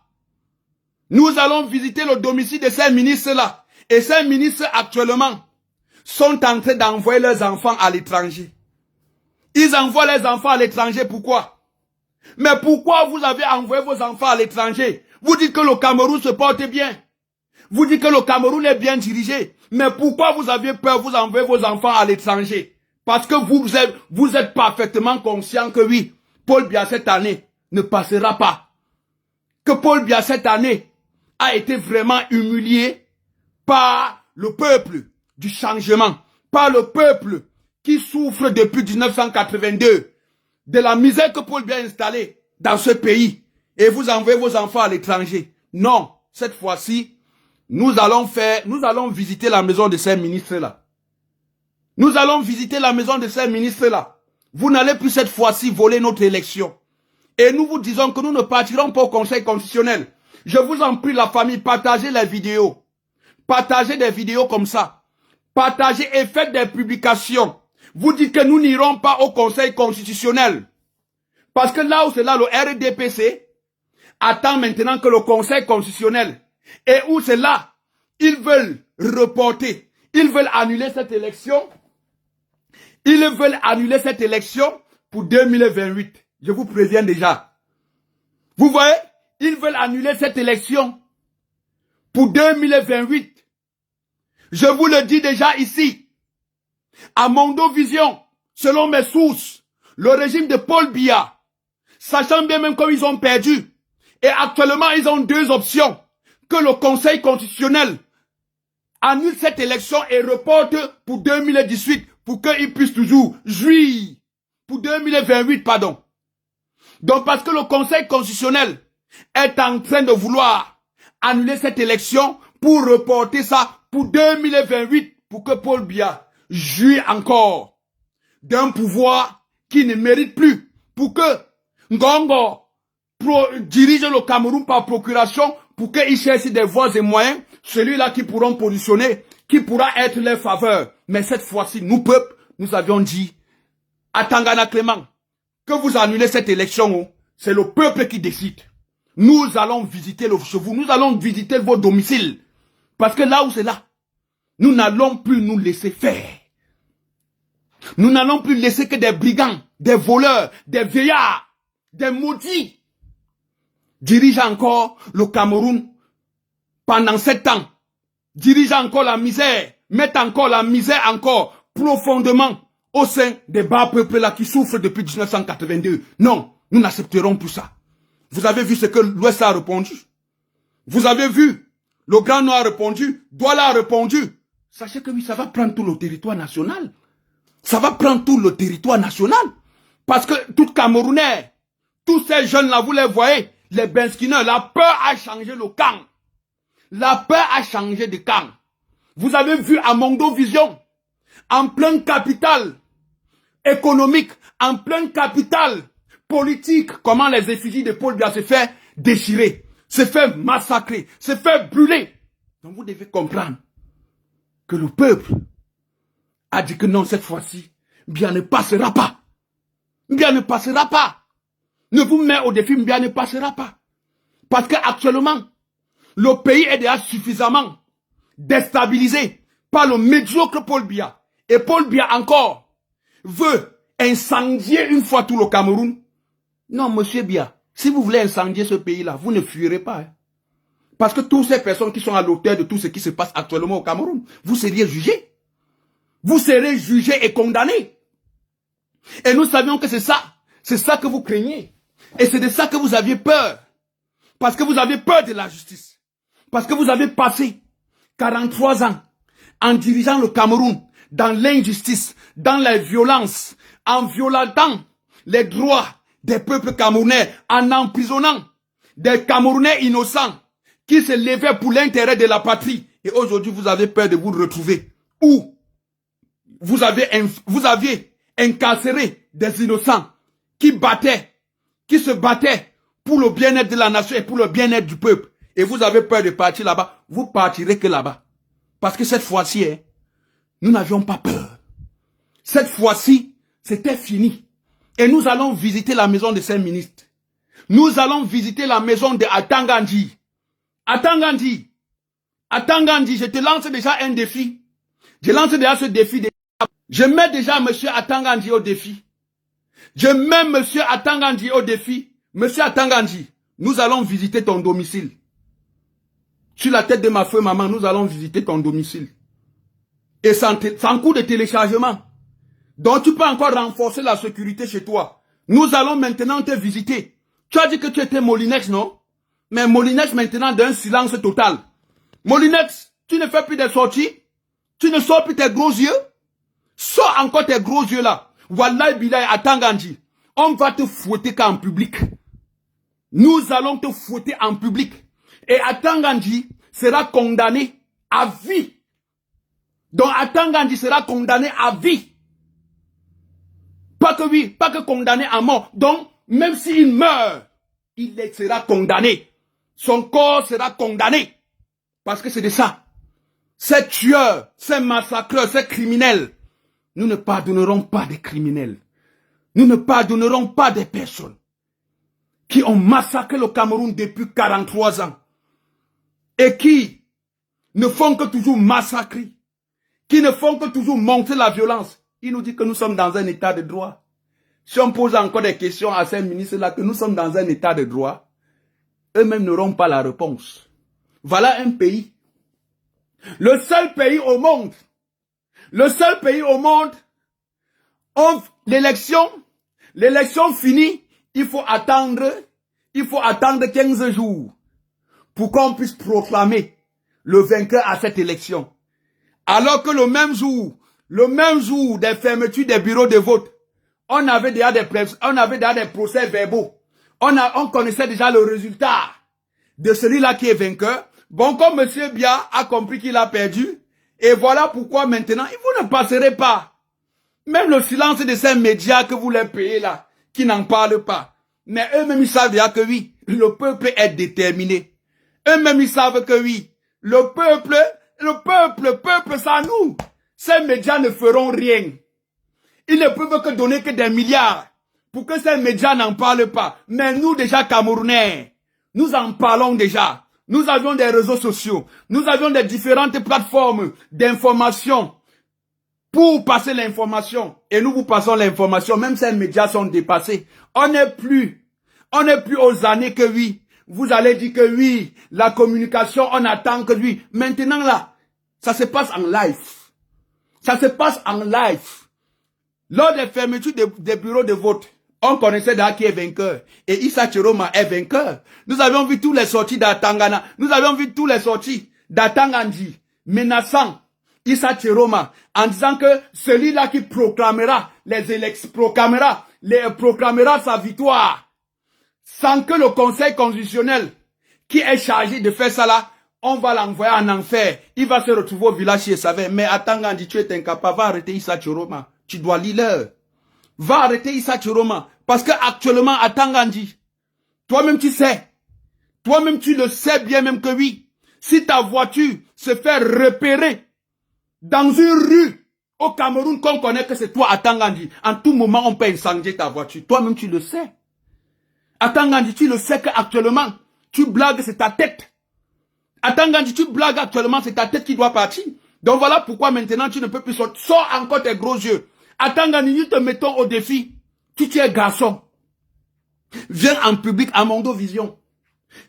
Nous allons visiter le domicile de ces ministres-là. Et ces ministres, actuellement, sont en train d'envoyer leurs enfants à l'étranger. Ils envoient les enfants à l'étranger, pourquoi? Mais pourquoi vous avez envoyé vos enfants à l'étranger? Vous dites que le Cameroun se porte bien. Vous dites que le Cameroun est bien dirigé. Mais pourquoi vous aviez peur, vous envoyer vos enfants à l'étranger? Parce que vous êtes parfaitement conscient que oui, Paul Biya cette année ne passera pas. Que Paul Biya cette année a été vraiment humilié par le peuple du changement. Par le peuple qui souffre depuis 1982 de la misère que Paul Biya a installée dans ce pays. Et vous envoyez vos enfants à l'étranger. Non, cette fois-ci, nous allons visiter la maison de ces ministres-là. Nous allons visiter la maison de ces ministres-là. Vous n'allez plus cette fois-ci voler notre élection. Et nous vous disons que nous ne partirons pas au Conseil constitutionnel. Je vous en prie, la famille, partagez les vidéos. Partagez des vidéos comme ça. Partagez et faites des publications. Vous dites que nous n'irons pas au Conseil constitutionnel. Parce que là où c'est là, le RDPC attend maintenant que le Conseil constitutionnel, et où c'est là, ils veulent reporter, ils veulent annuler cette élection. Ils veulent annuler cette élection pour 2028. Je vous préviens déjà. Vous voyez, ils veulent annuler cette élection pour 2028. Je vous le dis déjà ici. À Mondovision, selon mes sources, le régime de Paul Biya, sachant bien même qu'ils ont perdu, et actuellement ils ont deux options. Que le Conseil constitutionnel annule cette élection et reporte pour 2018 pour qu'ils puissent toujours jouir. Pour 2028, pardon. Donc parce que le Conseil constitutionnel est en train de vouloir annuler cette élection pour reporter ça pour 2028 pour que Paul Biya jouisse encore d'un pouvoir qui ne mérite plus. Pour que Ngongo dirige le Cameroun par procuration pour qu'il cherche des voies et moyens, celui-là qui pourront positionner, qui pourra être leur faveur. Mais cette fois-ci, nous, peuple, nous avions dit à Tangana Clément que vous annulez cette élection, c'est le peuple qui décide. Nous allons visiter chez vous, nous allons visiter vos domiciles. Parce que là où c'est là, nous n'allons plus nous laisser faire. Nous n'allons plus laisser que des brigands, des voleurs, des vieillards, des maudits dirigent encore le Cameroun pendant 7 ans. Dirigent encore la misère, mettent encore la misère encore profondément au sein des bas peuples là qui souffrent depuis 1982. Non, nous n'accepterons plus ça. Vous avez vu ce que l'Ouest a répondu? Vous avez vu? Le Grand Nord a répondu, Douala a répondu. Sachez que oui, ça va prendre tout le territoire national. Ça va prendre tout le territoire national. Parce que tout Camerounais, tous ces jeunes-là, vous les voyez, les Benskineurs, la peur a changé le camp. La peur a changé de camp. Vous avez vu à Mondo Vision, en plein capital économique, en plein capital politique, comment les effigies de Paul Biya se fait déchirer, se fait massacrer, se fait brûler. Donc vous devez comprendre que le peuple a dit que non, cette fois-ci, Biya ne passera pas. Biya ne passera pas. Ne vous mettez au défi, Biya ne passera pas. Parce qu'actuellement, le pays est déjà suffisamment déstabilisé par le médiocre Paul Biya. Et Paul Biya encore veut incendier une fois tout le Cameroun. Non, monsieur Biya, si vous voulez incendier ce pays-là, vous ne fuirez pas. Hein. Parce que toutes ces personnes qui sont à l'auteur de tout ce qui se passe actuellement au Cameroun, vous seriez jugés. Vous serez jugés et condamnés. Et nous savions que c'est ça que vous craignez. Et c'est de ça que vous aviez peur. Parce que vous avez peur de la justice. Parce que vous avez passé 43 ans en dirigeant le Cameroun dans l'injustice, dans la violence, en violentant les droits des peuples camerounais, en emprisonnant des Camerounais innocents qui se levaient pour l'intérêt de la patrie. Et aujourd'hui, vous avez peur de vous retrouver où vous aviez incarcéré des innocents qui se battaient pour le bien-être de la nation et pour le bien-être du peuple. Et vous avez peur de partir là-bas. Vous partirez que là-bas. Parce que cette fois-ci, hein, nous n'avions pas peur. Cette fois-ci, c'était fini. Et nous allons visiter la maison de ces ministres. Nous allons visiter la maison de Atangandji. Atangandji, je te lance déjà un défi. Je lance déjà ce défi. Je mets déjà M. Atangandji au défi. Je mets M. Atangandji au défi. Monsieur Atangandji, nous allons visiter ton domicile. Sur la tête de ma feu maman, nous allons visiter ton domicile. Et sans coût de téléchargement. Donc tu peux encore renforcer la sécurité chez toi. Nous allons maintenant te visiter. Tu as dit que tu étais Molinex, non? Mais Molinex maintenant d'un silence total. Molinex, tu ne fais plus de sorties. Tu ne sors plus tes gros yeux. Sors encore tes gros yeux là. Wallahi billahi Atangandji. On va te fouetter qu'en public. Nous allons te fouetter en public. Et Atangandji sera condamné à vie. Donc Atangandji sera condamné à vie. Pas que condamné à mort. Donc, même s'il meurt, il sera condamné. Son corps sera condamné. Parce que c'est de ça. Ces tueurs, ces massacreurs, ces criminels, nous ne pardonnerons pas des criminels. Nous ne pardonnerons pas des personnes qui ont massacré le Cameroun depuis 43 ans et qui ne font que toujours massacrer, qui ne font que toujours monter la violence. Il nous dit que nous sommes dans un état de droit. Si on pose encore des questions à ces ministres-là, que nous sommes dans un état de droit, eux-mêmes n'auront pas la réponse. Voilà un pays. Le seul pays au monde, l'élection finie, il faut attendre 15 jours pour qu'on puisse proclamer le vainqueur à cette élection. Alors que le même jour des fermetures des bureaux de vote, on avait déjà des procès verbaux. On connaissait déjà le résultat de celui-là qui est vainqueur. Bon, comme M. Bia a compris qu'il a perdu, et voilà pourquoi maintenant, vous ne passerez pas. Même le silence de ces médias que vous les payez là, qui n'en parlent pas. Mais eux-mêmes, ils savent déjà que oui, le peuple est déterminé. Eux-mêmes, ils savent que oui, le peuple, c'est à nous. Ces médias ne feront rien. Ils ne peuvent que donner que des milliards pour que ces médias n'en parlent pas. Mais nous, déjà, Camerounais, nous en parlons déjà. Nous avions des réseaux sociaux. Nous avions des différentes plateformes d'information pour passer l'information. Et nous vous passons l'information. Même ces médias sont dépassés. On n'est plus aux années que oui. Vous allez dire que oui, la communication, on attend que oui. Maintenant là, ça se passe en live. Ça se passe en live. Lors des fermetures des bureaux de vote, on connaissait déjà qui est vainqueur. Et Issa Chiroma est vainqueur. Nous avions vu tous les sorties d'Atangana. Nous avions vu tous les sorties d'Atangandji menaçant Issa Chiroma en disant que celui-là qui proclamera les élections, proclamera sa victoire sans que le Conseil constitutionnel qui est chargé de faire ça là, on va l'envoyer en enfer. Il va se retrouver au village chez Savin. Mais Atangandji, tu es incapable. Va arrêter Issa Chiroma. Tu dois lire. Va arrêter Issa Chiroma. Parce que actuellement, à Tangandji, toi-même tu sais. Toi-même tu le sais bien même que oui. Si ta voiture se fait repérer dans une rue au Cameroun qu'on connaît que c'est toi à Tangandji, en tout moment on peut incendier ta voiture. Toi-même tu le sais. À Tangandji, tu le sais qu'actuellement, tu blagues, c'est ta tête. À Tangandji, tu blagues actuellement, c'est ta tête qui doit partir. Donc voilà pourquoi maintenant tu ne peux plus sortir. Sors encore tes gros yeux. À Tangandji, nous te mettons au défi. Tu es garçon. Viens en public à Mondo Vision.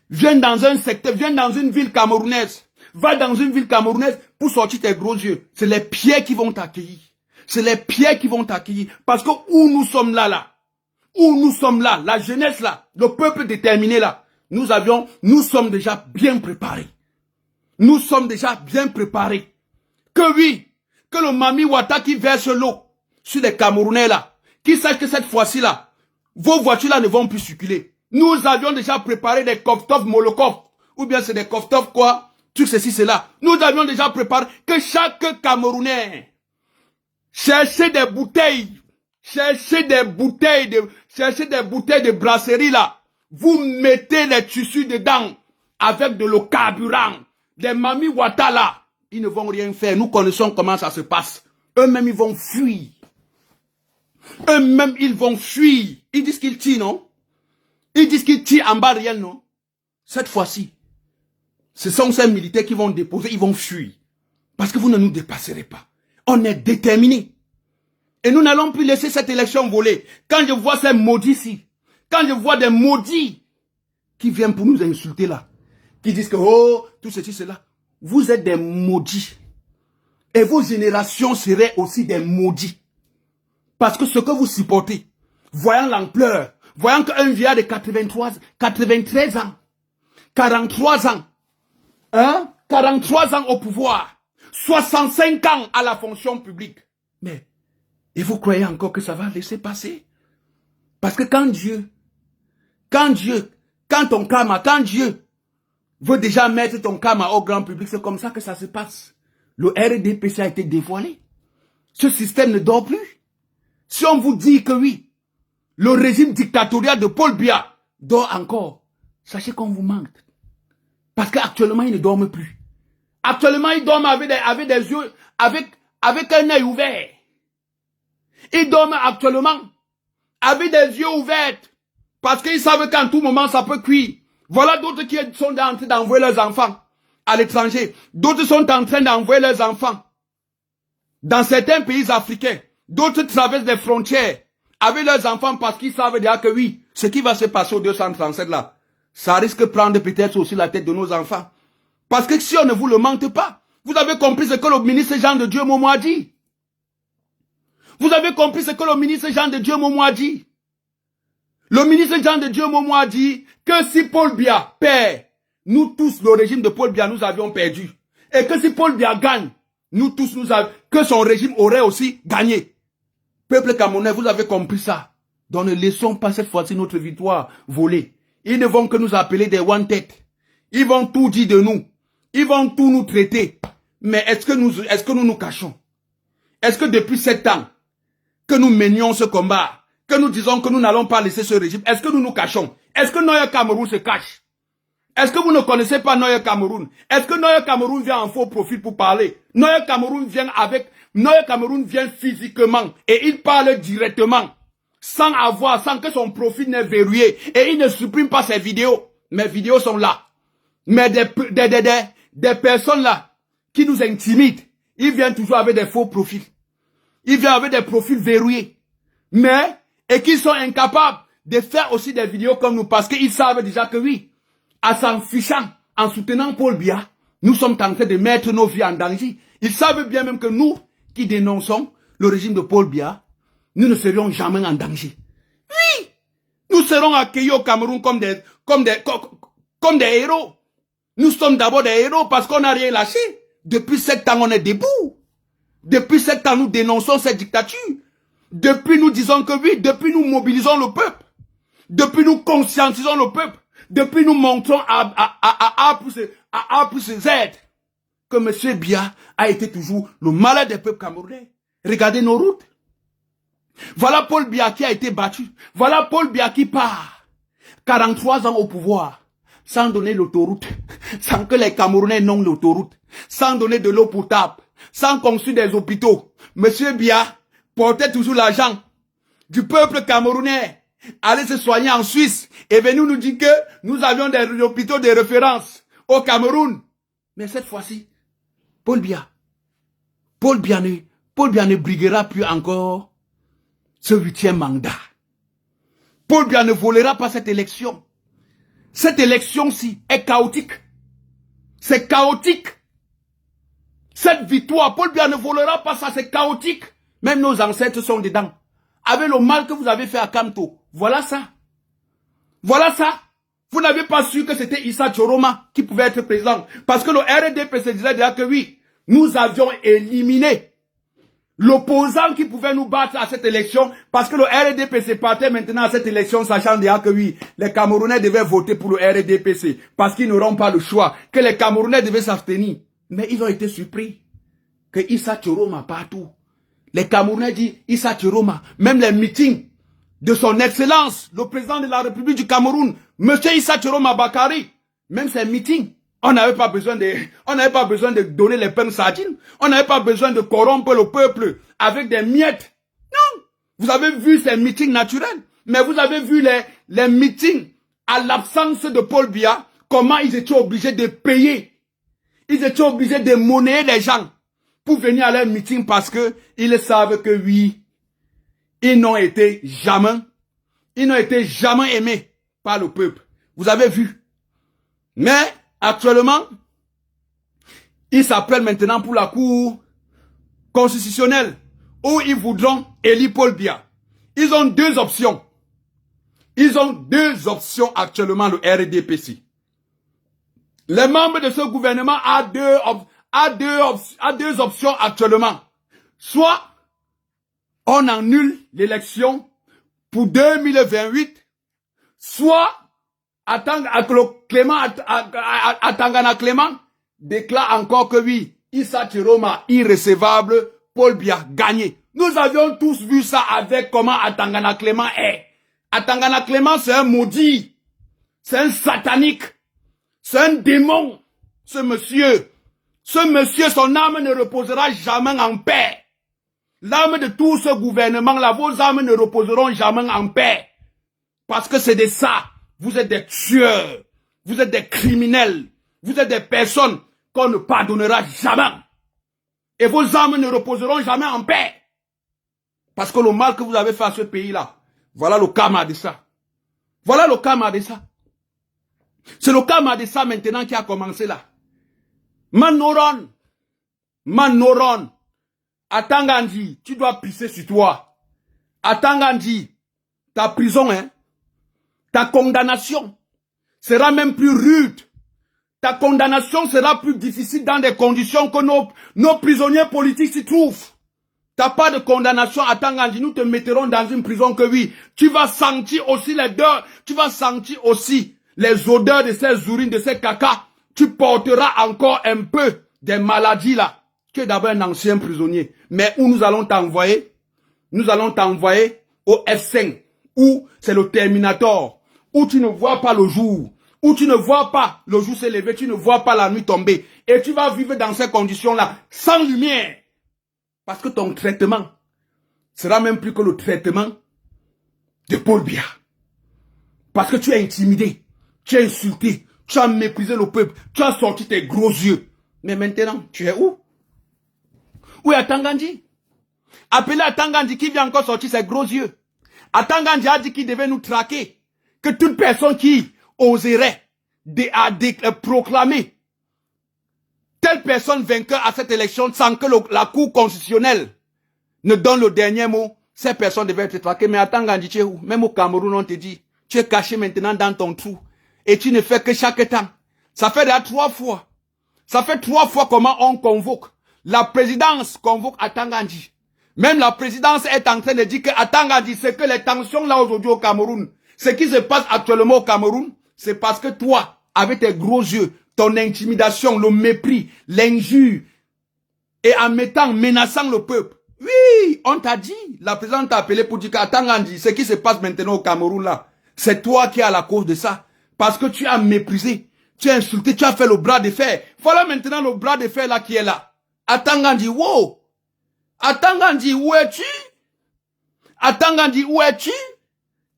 Viens dans un secteur, viens dans une ville camerounaise. Va dans une ville camerounaise pour sortir tes gros yeux. C'est les pierres qui vont t'accueillir. C'est les pierres qui vont t'accueillir. Parce que où nous sommes là, où nous sommes là, la jeunesse là, le peuple déterminé là, nous sommes déjà bien préparés. Nous sommes déjà bien préparés. Que oui, que le Mami Wata qui verse l'eau sur les Camerounais là, qui sache que cette fois-ci là, vos voitures là ne vont plus circuler. Nous avions déjà préparé des Koftov Molokov, ou bien c'est des Koftov quoi, tout ceci, cela. Nous avions déjà préparé que chaque Camerounais cherchait des bouteilles, cherchez des bouteilles de brasserie là. Vous mettez les tissus dedans avec de l'eau carburant. Les Mami Wata là, ils ne vont rien faire. Nous connaissons comment ça se passe. Eux-mêmes, ils vont fuir. Eux-mêmes, ils vont fuir. Ils disent qu'ils tirent, non? Ils disent qu'ils tirent en bas réel, non? Cette fois-ci, ce sont ces militaires qui vont déposer, ils vont fuir. Parce que vous ne nous dépasserez pas. On est déterminés. Et nous n'allons plus laisser cette élection voler. Quand je vois ces maudits-ci, quand je vois des maudits qui viennent pour nous insulter là, qui disent que, oh, tout ceci, cela, vous êtes des maudits. Et vos générations seraient aussi des maudits. Parce que ce que vous supportez, voyant l'ampleur, voyant qu'un vieillard de 93 ans, 43 ans, 43 ans au pouvoir, 65 ans à la fonction publique. Mais, et vous croyez encore que ça va laisser passer? Parce que quand Dieu, quand Dieu veut déjà mettre ton karma au grand public, c'est comme ça que ça se passe. Le RDPC a été dévoilé. Ce système ne dort plus. Si on vous dit que oui, le régime dictatorial de Paul Biya dort encore, sachez qu'on vous manque. Parce qu'actuellement, ils ne dorment plus. Actuellement, ils dorment avec des yeux, avec un œil ouvert. Ils dorment actuellement avec des yeux ouverts. Parce qu'ils savent qu'en tout moment, ça peut cuire. Voilà d'autres qui sont en train d'envoyer leurs enfants à l'étranger. D'autres sont en train d'envoyer leurs enfants dans certains pays africains. D'autres traversent les frontières avec leurs enfants parce qu'ils savent déjà que oui, ce qui va se passer au 237 là, ça risque de prendre peut-être aussi la tête de nos enfants. Parce que si on ne vous le mente pas, vous avez compris ce que le ministre Jean de Dieu Momo a dit. Vous avez compris ce que le ministre Jean de Dieu Momo a dit. Le ministre Jean de Dieu Momo a dit que si Paul Biya perd, nous tous, le régime de Paul Biya, nous avions perdu. Et que si Paul Biya gagne, nous tous, que son régime aurait aussi gagné. Peuple camerounais, vous avez compris ça. Donc ne laissons pas cette fois-ci notre victoire voler. Ils ne vont que nous appeler des one-tête. Ils vont tout dire de nous. Ils vont tout nous traiter. Mais est-ce que nous nous cachons? Est-ce que depuis 7 ans que nous menions ce combat, que nous disons que nous n'allons pas laisser ce régime, est-ce que nous nous cachons? Est-ce que Noya Cameroun se cache? Est-ce que vous ne connaissez pas Noya Cameroun? Est-ce que Noya Cameroun vient en faux profil pour parler? Noya Cameroun vient physiquement et il parle directement, sans que son profil n'est verrouillé, et il ne supprime pas ses vidéos. Mes vidéos sont là. Mais des personnes là, qui nous intimident, ils viennent toujours avec des faux profils. Ils viennent avec des profils verrouillés. Et qui sont incapables de faire aussi des vidéos comme nous, parce qu'ils savent déjà que oui, en s'en fichant, en soutenant Paul Biya, nous sommes en train de mettre nos vies en danger. Ils savent bien même que nous, qui dénonçons le régime de Paul Biya, nous ne serions jamais en danger. Oui, nous serons accueillis au Cameroun comme des héros. Nous sommes d'abord des héros parce qu'on n'a rien lâché. Depuis 7 ans, on est debout. Depuis 7 ans, nous dénonçons cette dictature. Depuis, nous disons que oui, depuis, nous mobilisons le peuple. Depuis, nous conscientisons le peuple. Depuis, nous montrons à plus Z que M. Biya a été toujours le malade des peuples camerounais. Regardez nos routes. Voilà Paul Biya qui a été battu. Voilà Paul Biya qui part. 43 ans au pouvoir. Sans donner l'autoroute. Sans que les Camerounais n'ont l'autoroute. Sans donner de l'eau potable. Sans construire des hôpitaux. M. Biya portait toujours l'argent du peuple camerounais. Allez se soigner en Suisse. Et venir nous dire que nous avions des hôpitaux de référence au Cameroun. Mais cette fois-ci, Paul Biya ne briguera plus encore ce 8e mandat. Paul Biya ne volera pas cette élection. Cette élection-ci est chaotique. C'est chaotique. Cette victoire, Paul Biya ne volera pas ça, c'est chaotique. Même nos ancêtres sont dedans. Avec le mal que vous avez fait à Kamto. Voilà ça. Voilà ça. Vous n'avez pas su que c'était Issa Tchoroma qui pouvait être président. Parce que le RDP se disait déjà que oui, nous avions éliminé l'opposant qui pouvait nous battre à cette élection. Parce que le RDPC partait maintenant à cette élection sachant déjà que oui, les Camerounais devaient voter pour le RDPC. Parce qu'ils n'auront pas le choix. Que les Camerounais devaient s'abstenir. Mais ils ont été surpris. Que Issa Tchoroma partout. Les Camerounais disent Issa Tchoroma. Même les meetings de son excellence, le président de la République du Cameroun, Monsieur Issa Tchoroma Bakari, même ces meetings, on n'avait pas besoin de donner les pains sardines. On n'avait pas besoin de corrompre le peuple avec des miettes. Non. Vous avez vu ces meetings naturels. Mais vous avez vu les meetings à l'absence de Paul Biya, comment ils étaient obligés de payer. Ils étaient obligés de monnayer les gens pour venir à leur meeting parce que ils savent que oui, ils n'ont été jamais aimés par le peuple. Vous avez vu. Mais, actuellement, ils s'appellent maintenant pour la Cour constitutionnelle où ils voudront élire Paul Biya. Ils ont 2 options. Ils ont 2 options actuellement, le RDPC. Les membres de ce gouvernement a deux options actuellement. Soit on annule l'élection pour 2028, soit Atangana Clément déclare encore que oui, Issa Tchoroma irrecevable, Paul Biya gagné. Nous avions tous vu ça avec comment Atangana Clément est. Atangana Clément, c'est un maudit, c'est un satanique, c'est un démon. Ce monsieur, son âme ne reposera jamais en paix. L'âme de tout ce gouvernement-là, vos âmes ne reposeront jamais en paix. Parce que c'est de ça. Vous êtes des tueurs. Vous êtes des criminels. Vous êtes des personnes qu'on ne pardonnera jamais. Et vos âmes ne reposeront jamais en paix. Parce que le mal que vous avez fait à ce pays-là, voilà le karma de ça. Voilà le karma de ça. C'est le karma de ça maintenant qui a commencé là. Manoron. Atangandi, tu dois pisser sur toi. Atangandi, ta prison, ta condamnation sera même plus rude. ta condamnation sera plus difficile dans des conditions que nos prisonniers politiques s'y trouvent. T'as pas de condamnation à Tangandji, nous te mettrons dans une prison que oui, tu vas sentir aussi tu vas sentir aussi les odeurs de ces urines, de ces caca. Tu porteras encore un peu des maladies là. Tu es d'abord un ancien prisonnier. Mais où nous allons t'envoyer? Nous allons t'envoyer au F5, où c'est le Terminator, où tu ne vois pas le jour, où tu ne vois pas le jour se lever, tu ne vois pas la nuit tomber. Et tu vas vivre dans ces conditions-là, sans lumière. Parce que ton traitement sera même plus que le traitement de Paul Biya. Parce que tu es intimidé, tu es insulté, tu as méprisé le peuple, tu as sorti tes gros yeux. Mais maintenant, tu es où? Où est Atangandji? Appelez Atangandji qui vient encore sortir ses gros yeux. Atangandji a dit qu'il devait nous traquer. Que toute personne qui oserait proclamer telle personne vainqueur à cette élection sans que la Cour constitutionnelle ne donne le dernier mot, ces personnes devaient être traquées. Mais Atangandji, tu es où? Même au Cameroun, on te dit, tu es caché maintenant dans ton trou. Et tu ne fais que chaque temps. Ça fait déjà 3 fois. Ça fait 3 fois comment on convoque. La présidence convoque Atangandji. Même la présidence est en train de dire que Atangandji, c'est que les tensions là aujourd'hui au Cameroun, ce qui se passe actuellement au Cameroun, c'est parce que toi, avec tes gros yeux, ton intimidation, le mépris, l'injure, et en menaçant le peuple. Oui, on t'a dit, la présidente t'a appelé pour dire qu'Atangandji, ce qui se passe maintenant au Cameroun là, c'est toi qui as la cause de ça. Parce que tu as méprisé, tu as insulté, tu as fait le bras de fer. Voilà maintenant le bras de fer là qui est là. Atangandji, wow! Atangandji, où es-tu? Atangandji, où es-tu?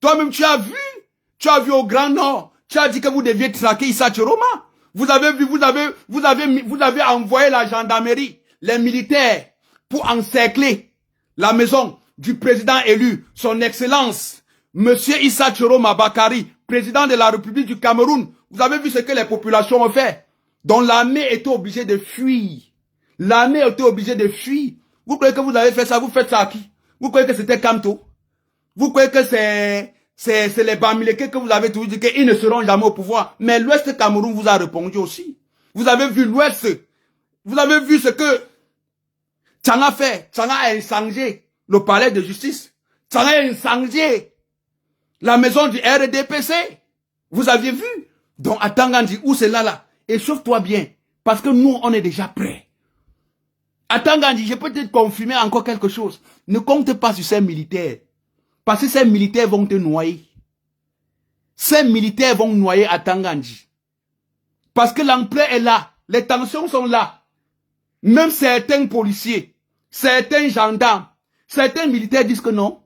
Toi-même, tu as vu au Grand Nord, tu as dit que vous deviez traquer Issa Chiroma. Vous avez envoyé la gendarmerie, les militaires, pour encercler la maison du président élu, son excellence, Monsieur Issa Chiroma Bakari, président de la République du Cameroun. Vous avez vu ce que les populations ont fait. Donc l'armée était obligée de fuir. L'armée était obligée de fuir. Vous croyez que vous avez fait ça? Vous faites ça à qui? Vous croyez que c'était Kamto? Vous croyez que c'est les Bamileke que vous avez toujours dit qu'ils ne seront jamais au pouvoir? Mais l'Ouest Cameroun vous a répondu aussi. Vous avez vu l'Ouest. Vous avez vu ce que Tchanga a fait. Tchanga a incendié le palais de justice. Tchanga a incendié la maison du RDPC. Vous aviez vu? Donc Atangandji, où c'est là? Échauffe-toi bien. Parce que nous, on est déjà prêts. Atangandji, je peux te confirmer encore quelque chose. Ne compte pas sur ces militaires. Parce que ces militaires vont te noyer. Ces militaires vont noyer Atangandji. Parce que l'ampleur est là. Les tensions sont là. Même certains policiers, certains gendarmes, certains militaires disent que non.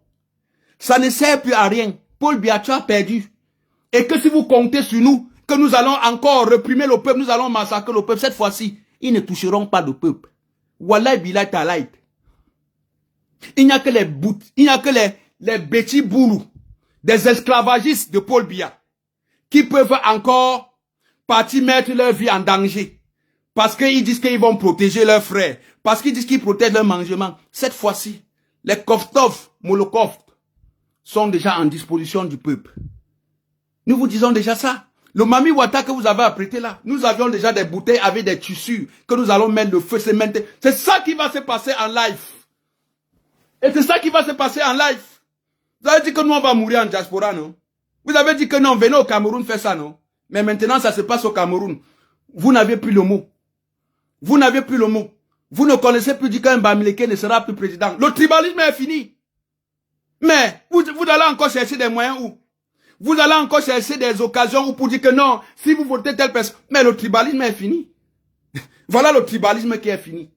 Ça ne sert plus à rien. Paul Biya a perdu. Et que si vous comptez sur nous, que nous allons encore réprimer le peuple, nous allons massacrer le peuple, cette fois-ci, ils ne toucheront pas le peuple. Wallahi bilay talayt. Il n'y a que les bêtis bourous, des esclavagistes de Paul Biya, qui peuvent encore partir mettre leur vie en danger. Parce qu'ils disent qu'ils vont protéger leurs frères. Parce qu'ils disent qu'ils protègent leur mangement. Cette fois-ci, les Kovtov, Molokov, sont déjà en disposition du peuple. Nous vous disons déjà ça. Le Mami Wata que vous avez apprêté là, nous avions déjà des bouteilles avec des tissus que nous allons mettre le feu. C'est ça qui va se passer en live. Et c'est ça qui va se passer en live. Vous avez dit que nous on va mourir en diaspora, non? Vous avez dit que non, venez au Cameroun faire ça, non? Mais maintenant ça se passe au Cameroun. Vous n'avez plus le mot. Vous n'avez plus le mot. Vous ne connaissez plus dire qu'un Bamileke ne sera plus président. Le tribalisme est fini. Mais vous allez encore chercher des moyens où? Vous allez encore chercher des occasions pour dire que non, si vous votez telle personne. Mais le tribalisme est fini. Voilà le tribalisme qui est fini.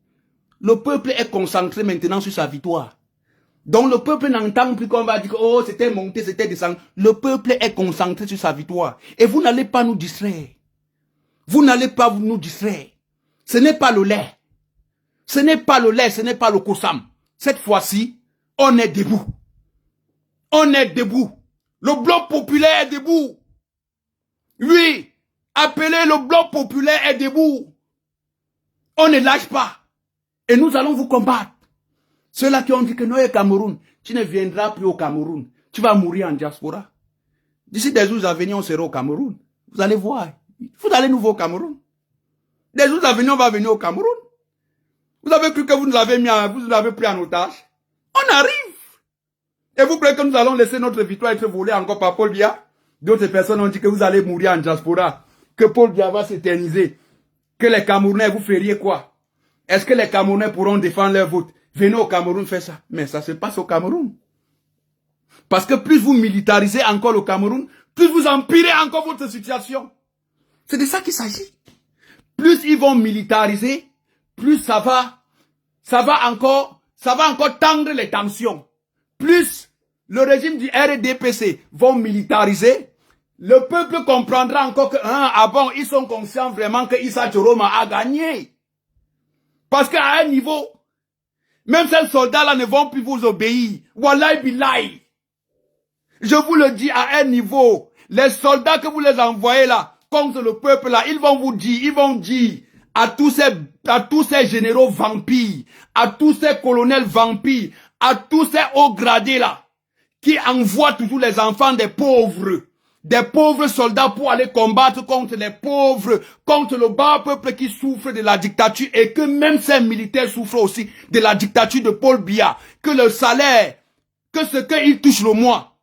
Le peuple est concentré maintenant sur sa victoire. Donc le peuple n'entend plus qu'on va dire que oh, c'était monté, c'était descendu. Le peuple est concentré sur sa victoire. Et vous n'allez pas nous distraire. Vous n'allez pas nous distraire. Ce n'est pas le lait. Ce n'est pas le lait, ce n'est pas le kosam. Cette fois-ci, on est debout. On est debout. Le bloc populaire est debout. Oui, appelez le bloc populaire est debout. On ne lâche pas. Et nous allons vous combattre. Ceux-là qui ont dit que non, au Cameroun, tu ne viendras plus au Cameroun. Tu vas mourir en diaspora. D'ici des jours à venir, on sera au Cameroun. Vous allez voir. Vous allez nous voir au Cameroun. Des jours à venir, on va venir au Cameroun. Vous avez cru que vous nous avez pris en otage? On arrive. Et vous croyez que nous allons laisser notre victoire être volée encore par Paul Biya? D'autres personnes ont dit que vous allez mourir en diaspora, que Paul Biya va s'éterniser, que les Camerounais, vous feriez quoi? Est-ce que les Camerounais pourront défendre leur vote? Venez au Cameroun faire ça. Mais ça se passe au Cameroun. Parce que plus vous militarisez encore le Cameroun, plus vous empirez encore votre situation. C'est de ça qu'il s'agit. Plus ils vont militariser, plus ça va encore tendre les tensions. Plus le régime du RDPC vont militariser, le peuple comprendra encore que, bon, ils sont conscients vraiment que Issa Tchoroma a gagné. Parce qu'à un niveau, même ces soldats-là ne vont plus vous obéir. Wallahi billahi. Je vous le dis à un niveau, les soldats que vous les envoyez là, contre le peuple là, ils vont dire à tous ces généraux vampires, à tous ces colonels vampires, à tous ces hauts gradés là, qui envoient toujours les enfants des pauvres soldats pour aller combattre contre les pauvres, contre le bas peuple qui souffre de la dictature et que même ces militaires souffrent aussi de la dictature de Paul Biya, que le salaire, que ce qu'ils touchent le mois,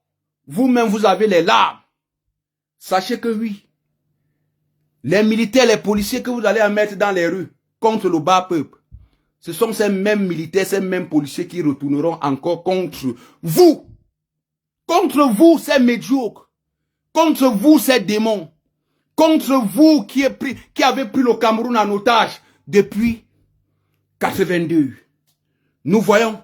vous-même vous avez les larmes. Sachez que oui, les militaires, les policiers que vous allez mettre dans les rues contre le bas peuple, ce sont ces mêmes militaires, ces mêmes policiers qui retourneront encore contre vous. Contre vous, ces médiocres. Contre vous, ces démons. Contre vous qui avez pris le Cameroun en otage depuis 82. Nous voyons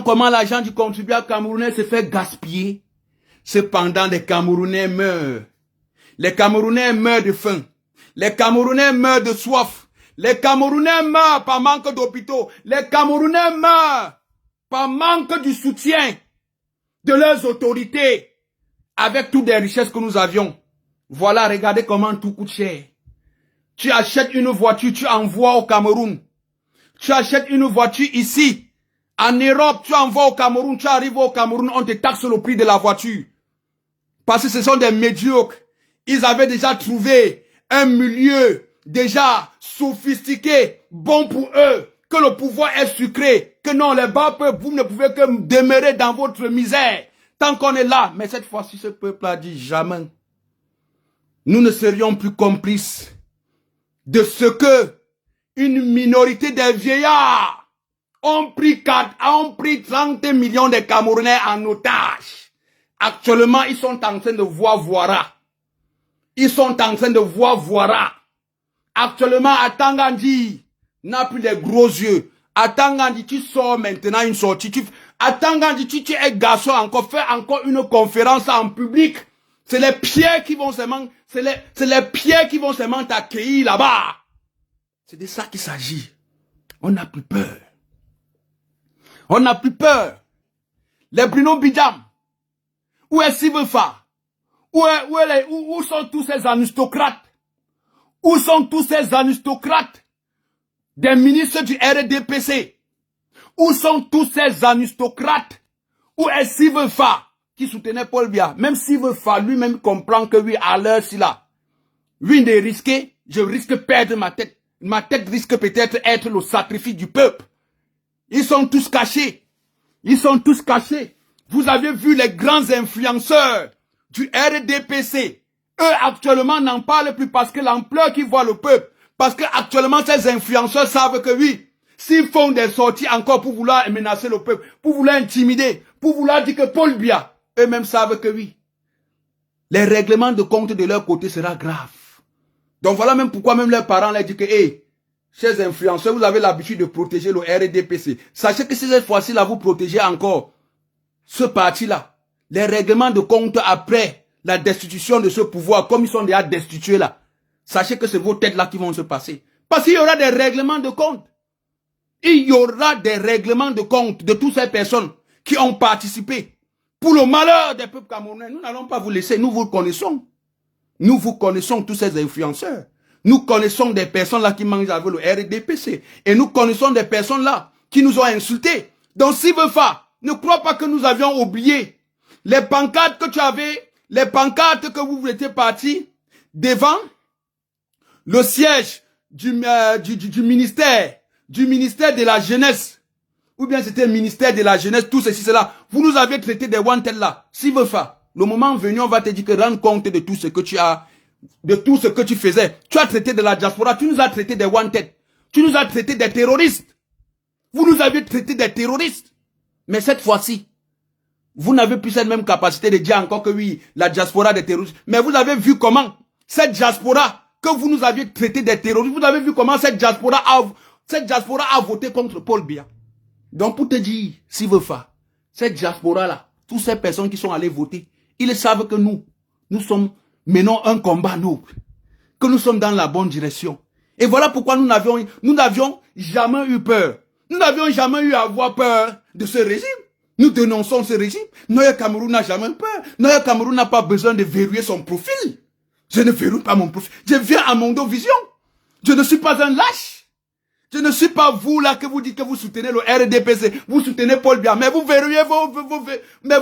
comment l'argent du contribuable camerounais se fait gaspiller. Cependant, les Camerounais meurent. Les Camerounais meurent de faim. Les Camerounais meurent de soif. Les Camerounais meurent par manque d'hôpitaux. Les Camerounais meurent par manque du soutien de leurs autorités avec toutes les richesses que nous avions. Voilà, regardez comment tout coûte cher. Tu achètes une voiture, tu envoies au Cameroun. Tu achètes une voiture ici. En Europe, tu envoies au Cameroun, tu arrives au Cameroun, on te taxe le prix de la voiture. Parce que ce sont des médiocres. Ils avaient déjà trouvé un milieu déjà sophistiqué, bon pour eux, que le pouvoir est sucré, que non, les bas peuples, vous ne pouvez que demeurer dans votre misère, tant qu'on est là. Mais cette fois-ci, ce peuple a dit jamais. Nous ne serions plus complices de ce que une minorité des vieillards ont pris 30 millions de Camerounais en otage. Actuellement, ils sont en train de voir Voira. Ils sont en train de voir Voira. Actuellement, Atangandi n'a plus les gros yeux. Atangandi, tu sors maintenant une sortie. Atangandi, tu es garçon encore, fais encore une conférence en public. C'est les pierres qui vont seulement, t'accueillir là-bas. C'est de ça qu'il s'agit. On n'a plus peur. On n'a plus peur. Les Bruno Bidjam. Où est Sivefa? Où sont tous ces aristocrates? Où sont tous ces aristocrates des ministres du RDPC? Où sont tous ces aristocrates? Où est Sivefa qui soutenait Paul Biya? Même Sivefa lui-même comprend que oui, à l'heure ci là, oui, de risquer, je risque de perdre ma tête. Ma tête risque peut-être être le sacrifice du peuple. Ils sont tous cachés. Ils sont tous cachés. Vous avez vu les grands influenceurs du RDPC. Eux, actuellement, n'en parlent plus parce que l'ampleur qu'ils voient le peuple. Parce que actuellement, ces influenceurs savent que oui, s'ils font des sorties encore pour vouloir menacer le peuple, pour vouloir intimider, pour vouloir dire que Paul Biya, eux-mêmes savent que oui, les règlements de compte de leur côté sera grave. Donc voilà même pourquoi même leurs parents leur disent que, hey, chers influenceurs, vous avez l'habitude de protéger le RDPC. Sachez que si cette fois-ci là, vous protégez encore ce parti-là, les règlements de compte après la destitution de ce pouvoir, comme ils sont déjà destitués là, sachez que c'est vos têtes là qui vont se passer. Parce qu'il y aura des règlements de compte. Il y aura des règlements de compte de toutes ces personnes qui ont participé pour le malheur des peuples camerounais. Nous n'allons pas vous laisser, nous vous connaissons. Nous vous connaissons tous ces influenceurs. Nous connaissons des personnes là qui mangent avec le RDPC. Et nous connaissons des personnes là qui nous ont insultés. Donc si Vefa, ne crois pas que nous avions oublié les pancartes que tu avais, les pancartes que vous étiez partis devant le siège du ministère de la jeunesse, ou bien c'était le ministère de la jeunesse, tout ceci, cela. Vous nous avez traité des wanted là. Si veut faire, le moment venu, on va te dire que rendre compte de tout ce que tu as, de tout ce que tu faisais. Tu as traité de la diaspora, tu nous as traité des wanted. Tu nous as traité des terroristes. Vous nous avez traité des terroristes. Mais cette fois-ci, vous n'avez plus cette même capacité de dire encore que oui, la diaspora des terroristes. Mais vous avez vu comment cette diaspora que vous nous aviez traité des terroristes, vous avez vu comment cette diaspora a voté contre Paul Biya. Donc pour te dire, s'il veut faire, cette diaspora-là, toutes ces personnes qui sont allées voter, ils savent que nous menons un combat noble, que nous sommes dans la bonne direction. Et voilà pourquoi nous n'avions jamais eu peur. Nous n'avions jamais eu à avoir peur de ce régime. Nous dénonçons ce régime. Noya Cameroun n'a jamais peur. Noya Cameroun n'a pas besoin de verrouiller son profil. Je ne verrouille pas mon profil. Je viens à Mondo Vision. Je ne suis pas un lâche. Je ne suis pas vous là que vous dites que vous soutenez le RDPC. Vous soutenez Paul Biya. Mais vous verrouillez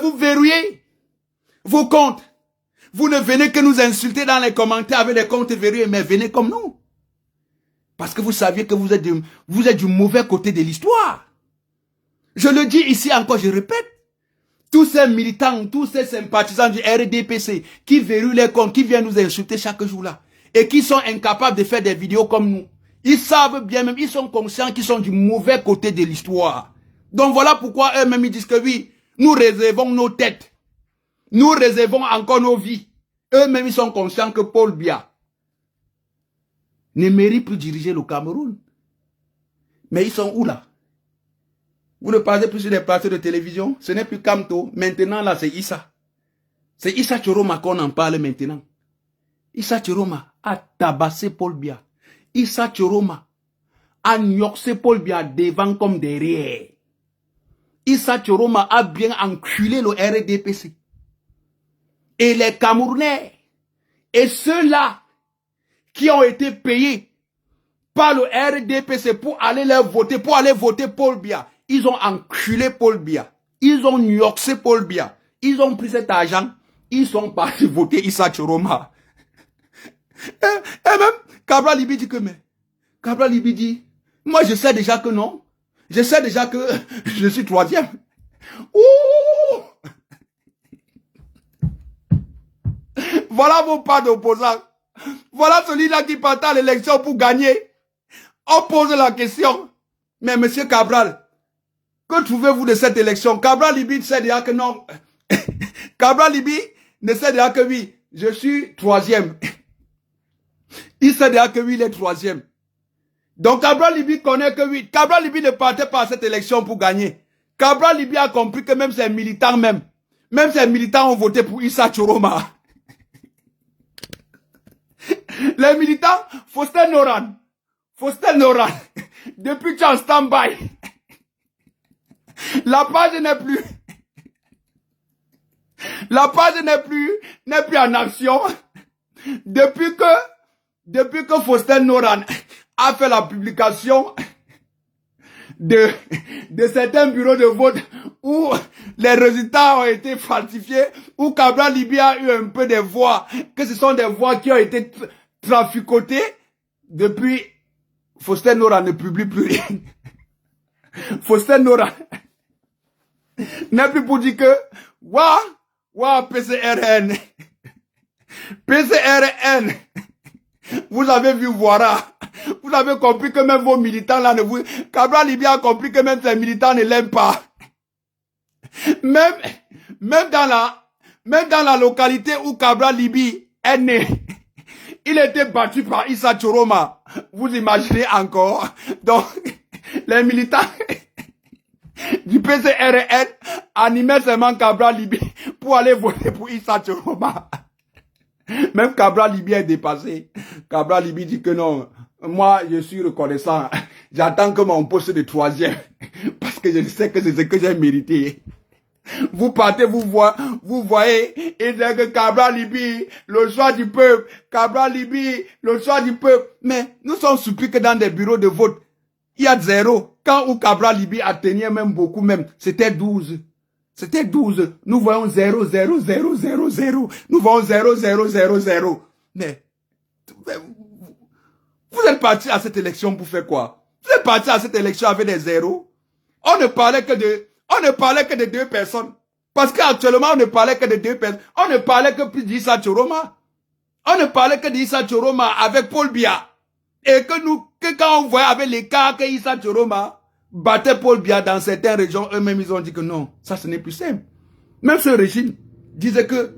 vous verrouillez vos comptes. Vous ne venez que nous insulter dans les commentaires avec des comptes verrouillés. Mais venez comme nous. Parce que vous saviez que vous êtes du mauvais côté de l'histoire. Je le dis ici encore, je répète. Tous ces militants, tous ces sympathisants du RDPC qui verrouillent les comptes, qui viennent nous insulter chaque jour là, et qui sont incapables de faire des vidéos comme nous, ils savent bien même, ils sont conscients qu'ils sont du mauvais côté de l'histoire. Donc voilà pourquoi eux-mêmes ils disent que oui, nous réservons nos têtes. Nous réservons encore nos vies. Eux-mêmes ils sont conscients que Paul Biya ne mérite plus diriger le Cameroun. Mais ils sont où là? Vous ne parlez plus sur les plateaux de télévision. Ce n'est plus Kamto. Maintenant, là, c'est Issa. C'est Issa Choroma qu'on en parle maintenant. Issa Choroma a tabassé Paul Biya. Issa Choroma a nyoxé Paul Biya devant comme derrière. Issa Choroma a bien enculé le RDPC. Et les Camerounais, et ceux-là qui ont été payés par le RDPC pour aller leur voter, pour aller voter Paul Biya, ils ont enculé Paul Biya. Ils ont nyoxé Paul Biya. Ils ont pris cet argent. Ils sont partis voter Issa Choroma. Et même, Cabral Libi dit que, mais, Cabral Libi dit, moi je sais déjà que non. Je sais déjà que je suis troisième. Ouh! Voilà vos pas d'opposants. Voilà celui-là qui partait à l'élection pour gagner. On pose la question. Mais monsieur Cabral, que trouvez-vous de cette élection? Cabral Libi sait déjà que non. Cabral Libi ne sait déjà que oui, je suis troisième. Il sait déjà que oui, il est troisième. Donc Cabral Libi connaît que oui. Cabral Libi ne partait pas à cette élection pour gagner. Cabral Libi a compris que même ses militants ont voté pour Issa Choroma. Les militants, Faustin Noran, depuis que tu es en stand-by, la page n'est plus en action. Depuis que Faustin Noran a fait la publication de certains bureaux de vote où les résultats ont été falsifiés, où Cabral Libi a eu un peu de voix, que ce sont des voix qui ont été traficotées, depuis Faustin Noran ne publie plus rien. Faustin Noran n'est plus pour dire que PCRN. PCRN. Vous avez vu voilà. Vous avez compris que même vos militants là ne vous... Cabral Libi a compris que même ces militants ne l'aiment pas. Même dans la localité où Cabral Libi est né, il était battu par Issa Choroma. Vous imaginez encore. Donc, les militants du PCRN animaient seulement Cabral Libi pour aller voter pour Issa Choroma. Même Cabral Libi est dépassé. Cabral Libi dit que non, moi je suis reconnaissant. J'attends que mon poste de troisième. Parce que je sais que c'est ce que j'ai mérité. Vous partez, vous voyez, et dire que Cabral Libi, le choix du peuple, Cabral Libi, le choix du peuple. Mais nous sommes surpris que dans des bureaux de vote, il y a 0. Quand où Cabral Libi atteignait même beaucoup même, c'était 12. C'était 12. Nous voyons 0, 0, 0, 0, 0. Nous voyons 0, 0, 0, 0. Mais Vous êtes parti à cette élection pour faire quoi? Vous êtes parti à cette élection avec des zéros. On ne parlait que de 2 personnes. Parce qu'actuellement, on ne parlait que de 2 personnes. On ne parlait que plus d'Issa Tchoroma. On ne parlait que d'Issa Tchoroma avec Paul Biya. Et que quand on voyait avec les cas que Issa Tchoroma battait Paul Biya dans certaines régions, eux-mêmes, ils ont dit que non, ça ce n'est plus simple. Même ce régime disait que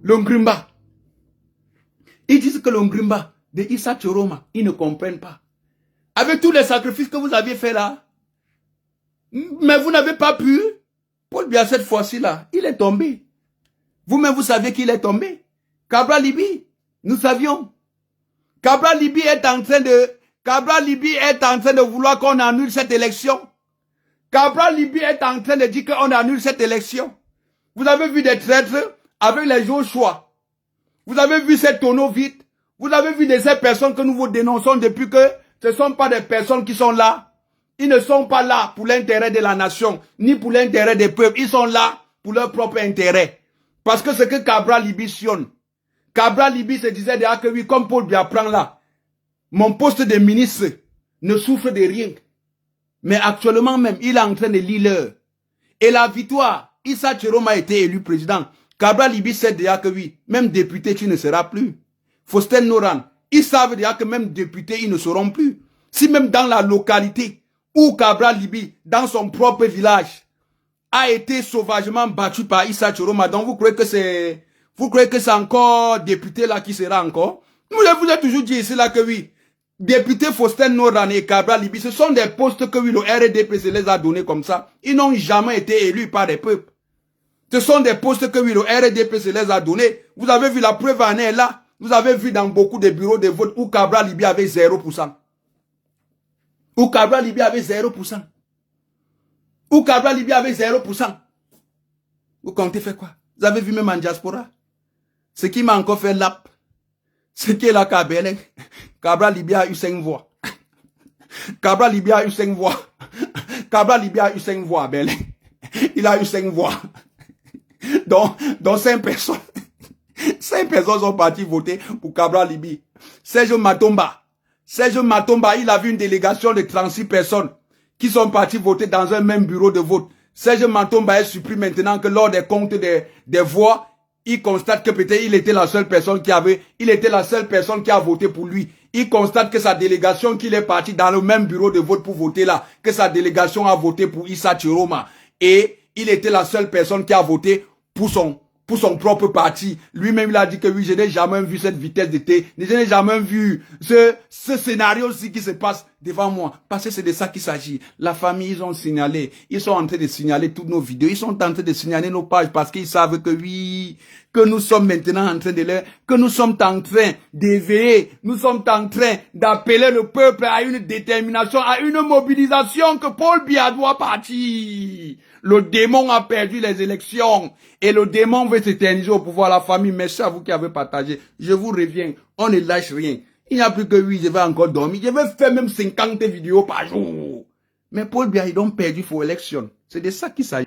l'Ongrimba, ils disent que l'Ongrimba de Issa Tchoroma, ils ne comprennent pas. Avec tous les sacrifices que vous aviez fait là, mais vous n'avez pas pu. Paul Biya, cette fois-ci là, il est tombé. Vous-même, vous savez qu'il est tombé. Cabral Libi, nous savions. Cabral Libi est en train de vouloir qu'on annule cette élection. Cabral Libi est en train de dire qu'on annule cette élection. Vous avez vu des traîtres avec les Joshua. Vous avez vu ces tonneaux vides. Vous avez vu de ces personnes que nous vous dénonçons depuis que ce ne sont pas des personnes qui sont là. Ils ne sont pas là pour l'intérêt de la nation, ni pour l'intérêt des peuples. Ils sont là pour leur propre intérêt. Parce que ce que Cabral Libi sionne. Cabral Libi se disait déjà que oui, comme Paul Biya prend là, mon poste de ministre ne souffre de rien. Mais actuellement même, il est en train de lire l'heure. Et la victoire, Issa Tchoroma a été élu président. Cabral Libi sait déjà que oui, même député, tu ne seras plus. Faustin Noran, ils savent déjà que même député, ils ne seront plus. Si même dans la localité où Cabral Libi, dans son propre village, a été sauvagement battu par Issa Tchoroma, donc vous croyez que c'est encore député là qui sera encore? Vous avez toujours dit ici là que oui, député Faustin Noran et Cabral Libi, ce sont des postes que oui, le RDP se les a donnés comme ça. Ils n'ont jamais été élus par les peuples. Ce sont des postes que oui, le RDP se les a donnés. Vous avez vu la preuve en est là. Vous avez vu dans beaucoup de bureaux de vote où Cabral Libi avait 0%. Où Cabral Libi avait 0%. Où Cabral Libi avait 0%. Vous comptez faire quoi? Vous avez vu même en diaspora. Ce qui m'a encore fait l'ap. Ce qui est là, Cabral Libi a eu 5 voix. Cabral Libi a eu 5 voix. Cabral Libi a eu 5 voix, Belin. Il a eu 5 voix. Donc 5 personnes. 5 personnes sont parties voter pour Cabral Libi. Serge Matomba, il a vu une délégation de 36 personnes qui sont parties voter dans un même bureau de vote. Serge Matomba est surpris maintenant que lors des comptes des voix, il constate que peut-être il était la seule personne qui a voté pour lui. Il constate que sa délégation qu'il est parti dans le même bureau de vote pour voter là, que sa délégation a voté pour Issa Tchoroma. Et il était la seule personne qui a voté pour son propre parti. Lui-même, il a dit que oui, je n'ai jamais vu cette vitesse de thé. Je n'ai jamais vu ce scénario-ci qui se passe devant moi. Parce que c'est de ça qu'il s'agit. La famille, ils ont signalé. Ils sont en train de signaler toutes nos vidéos. Ils sont en train de signaler nos pages parce qu'ils savent que oui, que nous sommes maintenant en train que nous sommes en train d'éveiller. Nous sommes en train d'appeler le peuple à une détermination, à une mobilisation que Paul Biya doit partir. Le démon a perdu les élections et le démon veut s'éterniser au pouvoir. La famille, merci à vous qui avez partagé. Je vous reviens, on ne lâche rien. Il n'y a plus que oui, je vais encore dormir. Je vais faire même 50 vidéos par jour. Mais Paul Biya, ils ont perdu pour élection. C'est de ça qu'il s'agit.